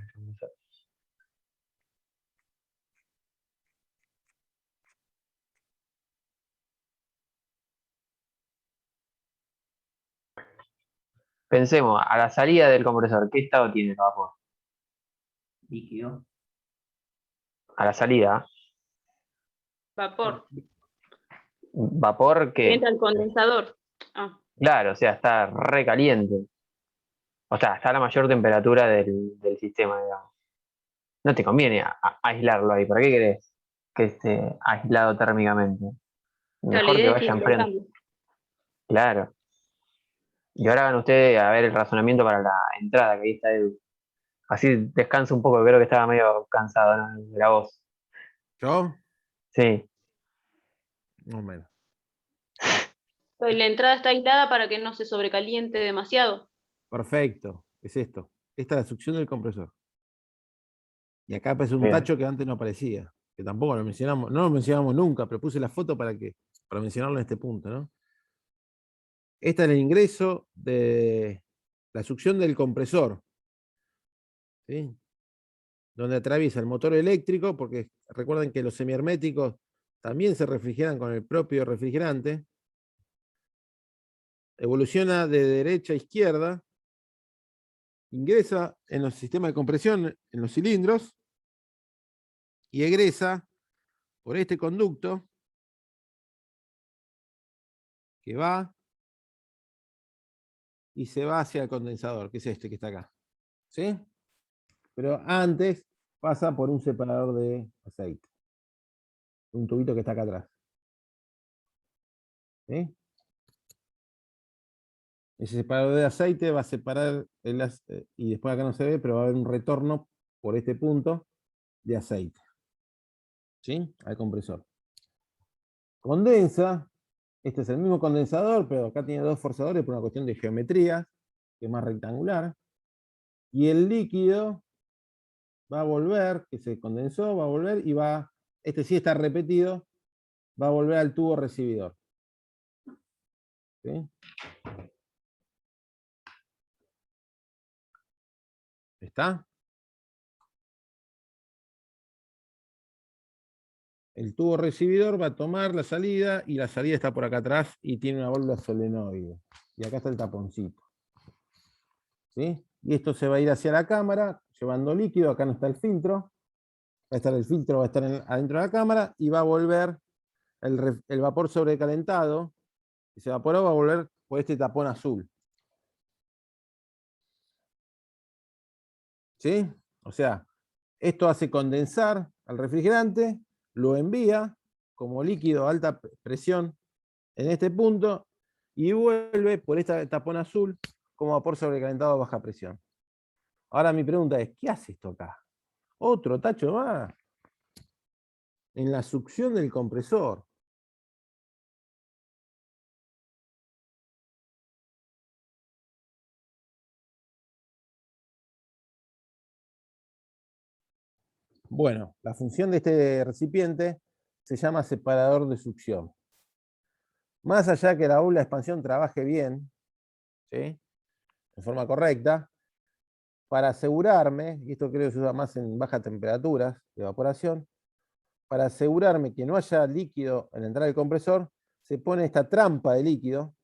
Speaker 3: Pensemos, a la salida del compresor, ¿qué estado tiene el vapor?
Speaker 2: líquido.
Speaker 3: A la salida,
Speaker 6: Vapor.
Speaker 3: vapor
Speaker 6: Que
Speaker 3: que,
Speaker 6: entra al condensador. Ah,
Speaker 3: claro, o sea, está recaliente. O sea, está a la mayor temperatura del sistema, digamos. No te conviene aislarlo ahí. ¿Para qué querés que esté aislado térmicamente?
Speaker 6: claro, la
Speaker 3: Mejor que
Speaker 6: idea es
Speaker 3: vaya enfrente.
Speaker 6: intercambio.
Speaker 3: Claro. Y ahora hagan ustedes a ver el razonamiento para la entrada, que ahí está Edu. Así descansa un poco, creo que estaba medio cansado, ¿no? De la voz.
Speaker 1: ¿Yo?
Speaker 3: Sí,
Speaker 1: No menos.
Speaker 6: Pues la entrada está aislada para que no se sobrecaliente demasiado.
Speaker 1: Perfecto. Es esto. Esta es la succión del compresor. Y acá aparece un
Speaker 3: bien.
Speaker 1: tacho que antes no aparecía. Que tampoco lo mencionamos. No lo mencionamos nunca, pero puse la foto para mencionarlo en este punto, ¿no? Este es el ingreso de la succión del compresor. ¿Sí? Donde atraviesa el motor eléctrico, porque recuerden que los semiherméticos también se refrigeran con el propio refrigerante. Evoluciona de derecha a izquierda, ingresa en los sistemas de compresión, en los cilindros, y egresa por este conducto que va y se va hacia el condensador, que es este que está acá. ¿Sí? Pero antes pasa por un separador de aceite. Un tubito que está acá atrás. ¿Sí? Ese separador de aceite va a separar, y después acá no se ve, pero va a haber un retorno por este punto de aceite. ¿Sí? Al compresor. Condensa. Este es el mismo condensador, pero acá tiene dos forzadores por una cuestión de geometría, que es más rectangular. Y el líquido va a volver, que se condensó, va a volver y va, este sí está repetido, va a volver al tubo recibidor. ¿Sí? ¿Está? El tubo recibidor va a tomar la salida y la salida está por acá atrás y tiene una válvula solenoide. Y acá está el taponcito. ¿Sí? Y esto se va a ir hacia la cámara, llevando líquido, acá no está el filtro. Va a estar el filtro, va a estar adentro de la cámara y va a volver el vapor sobrecalentado, que se evaporó, va a volver por este tapón azul. ¿Sí? O sea, esto hace condensar al refrigerante, lo envía como líquido a alta presión en este punto y vuelve por este tapón azul como vapor sobrecalentado a baja presión. Ahora mi pregunta es, ¿qué hace esto acá? Otro tacho más en la succión del compresor. Bueno, la función de este recipiente se llama separador de succión. Más allá que la válvula de expansión trabaje bien, ¿sí?, en forma correcta, para asegurarme, y esto creo que se usa más en bajas temperaturas de evaporación, para asegurarme que no haya líquido en la entrada del compresor, se pone esta trampa de líquido,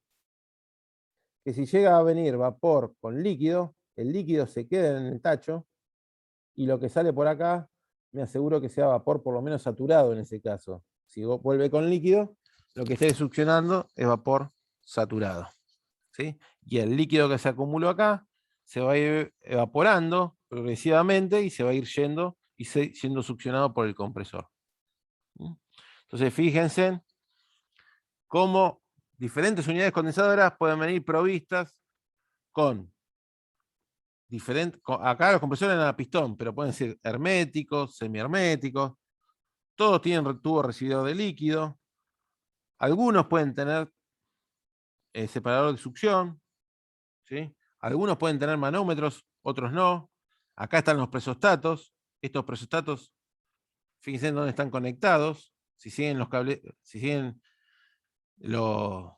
Speaker 1: que si llega a venir vapor con líquido, el líquido se queda en el tacho, y lo que sale por acá, me aseguro que sea vapor por lo menos saturado en ese caso. Si vuelve con líquido, lo que esté succionando es vapor saturado. ¿Sí? Y el líquido que se acumuló acá se va a ir evaporando progresivamente y se va a ir yendo y siendo succionado por el compresor. Entonces fíjense cómo diferentes unidades condensadoras pueden venir provistas con acá los compresores eran a pistón, pero pueden ser herméticos, semiherméticos, todos tienen tubo recibidor de líquido, algunos pueden tener separador de succión, ¿sí? Algunos pueden tener manómetros, otros no. Acá están los presostatos. Estos presostatos, fíjense dónde están conectados. Si siguen los cables, si siguen los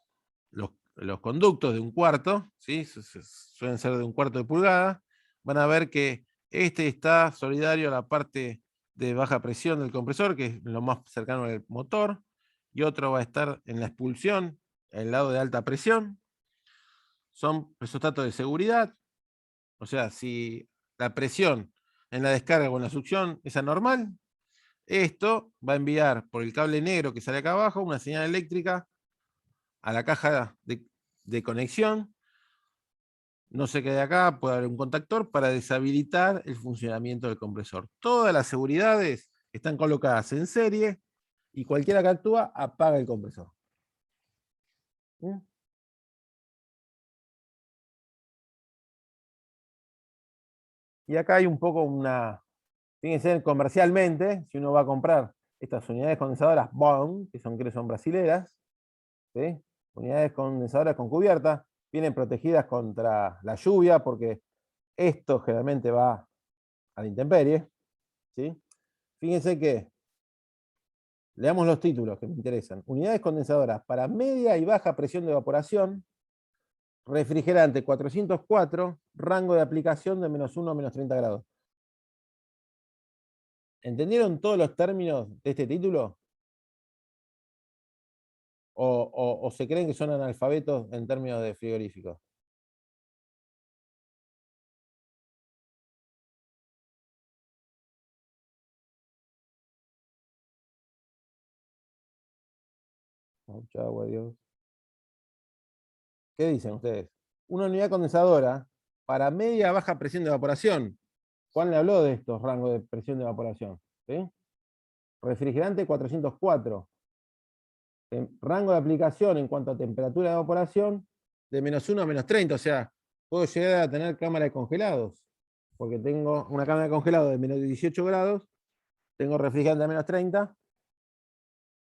Speaker 1: conductos de un cuarto, ¿sí?, suelen ser de 1/4 de pulgada, van a ver que este está solidario a la parte de baja presión del compresor, que es lo más cercano al motor, y otro va a estar en la expulsión, el lado de alta presión. Son presostatos de seguridad, o sea, si la presión en la descarga o en la succión es anormal, esto va a enviar por el cable negro que sale acá abajo una señal eléctrica a la caja de conexión. No se quede acá, puede haber un contactor para deshabilitar el funcionamiento del compresor. Todas las seguridades están colocadas en serie y cualquiera que actúa apaga el compresor. ¿Mm? Y acá hay un poco fíjense, comercialmente, si uno va a comprar estas unidades condensadoras Bond, que creo que son brasileras, ¿sí?, unidades condensadoras con cubierta, vienen protegidas contra la lluvia, porque esto generalmente va a la intemperie, ¿sí? Fíjense que, leamos los títulos que me interesan. Unidades condensadoras para media y baja presión de evaporación, refrigerante 404, rango de aplicación de -1 a -30 grados. ¿Entendieron todos los términos de este título? ¿O se creen que son analfabetos en términos de frigoríficos? Mucha agua, Dios. ¿Qué dicen ustedes? Una unidad condensadora para media baja presión de evaporación. Juan le habló de estos rangos de presión de evaporación, ¿sí? Refrigerante 404. Rango de aplicación en cuanto a temperatura de evaporación de -1 a -30, o sea, puedo llegar a tener cámara de congelados, porque tengo una cámara de congelado de -18 grados, tengo refrigerante a -30,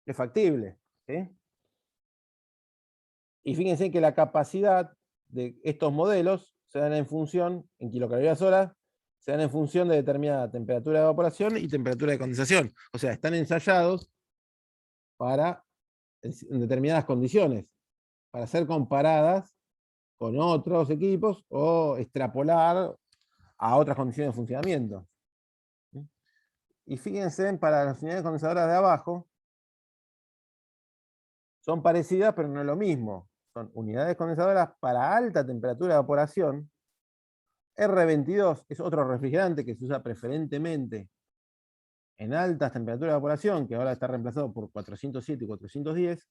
Speaker 1: es factible. ¿Sí? Y fíjense que la capacidad de estos modelos se dan en función, en kilocalorías hora, se dan en función de determinada temperatura de evaporación y temperatura de condensación. O sea, están ensayados para en determinadas condiciones, para ser comparadas con otros equipos o extrapolar a otras condiciones de funcionamiento. Y fíjense, para las unidades condensadoras de abajo, son parecidas, pero no es lo mismo. Son unidades condensadoras para alta temperatura de evaporación. R22 es otro refrigerante que se usa preferentemente en altas temperaturas de evaporación, que ahora está reemplazado por 407 y 410.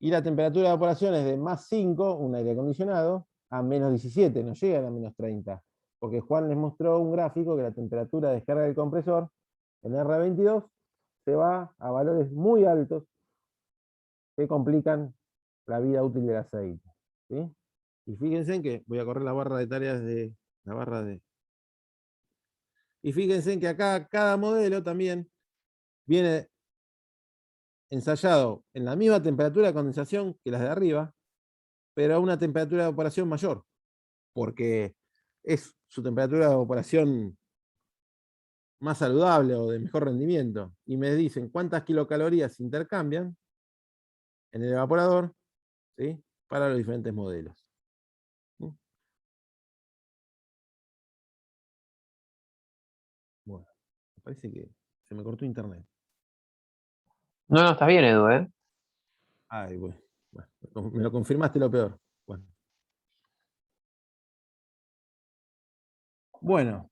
Speaker 1: Y la temperatura de evaporación es de +5, un aire acondicionado, a -17, no llegan a -30. Porque Juan les mostró un gráfico que la temperatura de descarga del compresor en R22 se va a valores muy altos que complican la vida útil del aceite. ¿Sí? Y fíjense en que voy a correr la barra de tareas de la barra de. Y fíjense en que acá cada modelo también viene ensayado en la misma temperatura de condensación que las de arriba, pero a una temperatura de evaporación mayor, porque es su temperatura de evaporación más saludable o de mejor rendimiento. Y me dicen cuántas kilocalorías se intercambian en el evaporador, ¿sí? Para los diferentes modelos. Bueno, me parece que se me cortó internet.
Speaker 3: No, estás bien, Edu, ¿eh?
Speaker 1: Ay, bueno, me lo confirmaste lo peor. Bueno,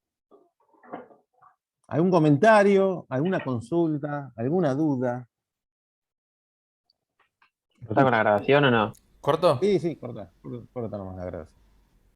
Speaker 1: ¿algún comentario, alguna consulta, alguna duda?
Speaker 3: ¿Está con la grabación o no?
Speaker 5: ¿Corto?
Speaker 1: Sí, corta nomás la grabación.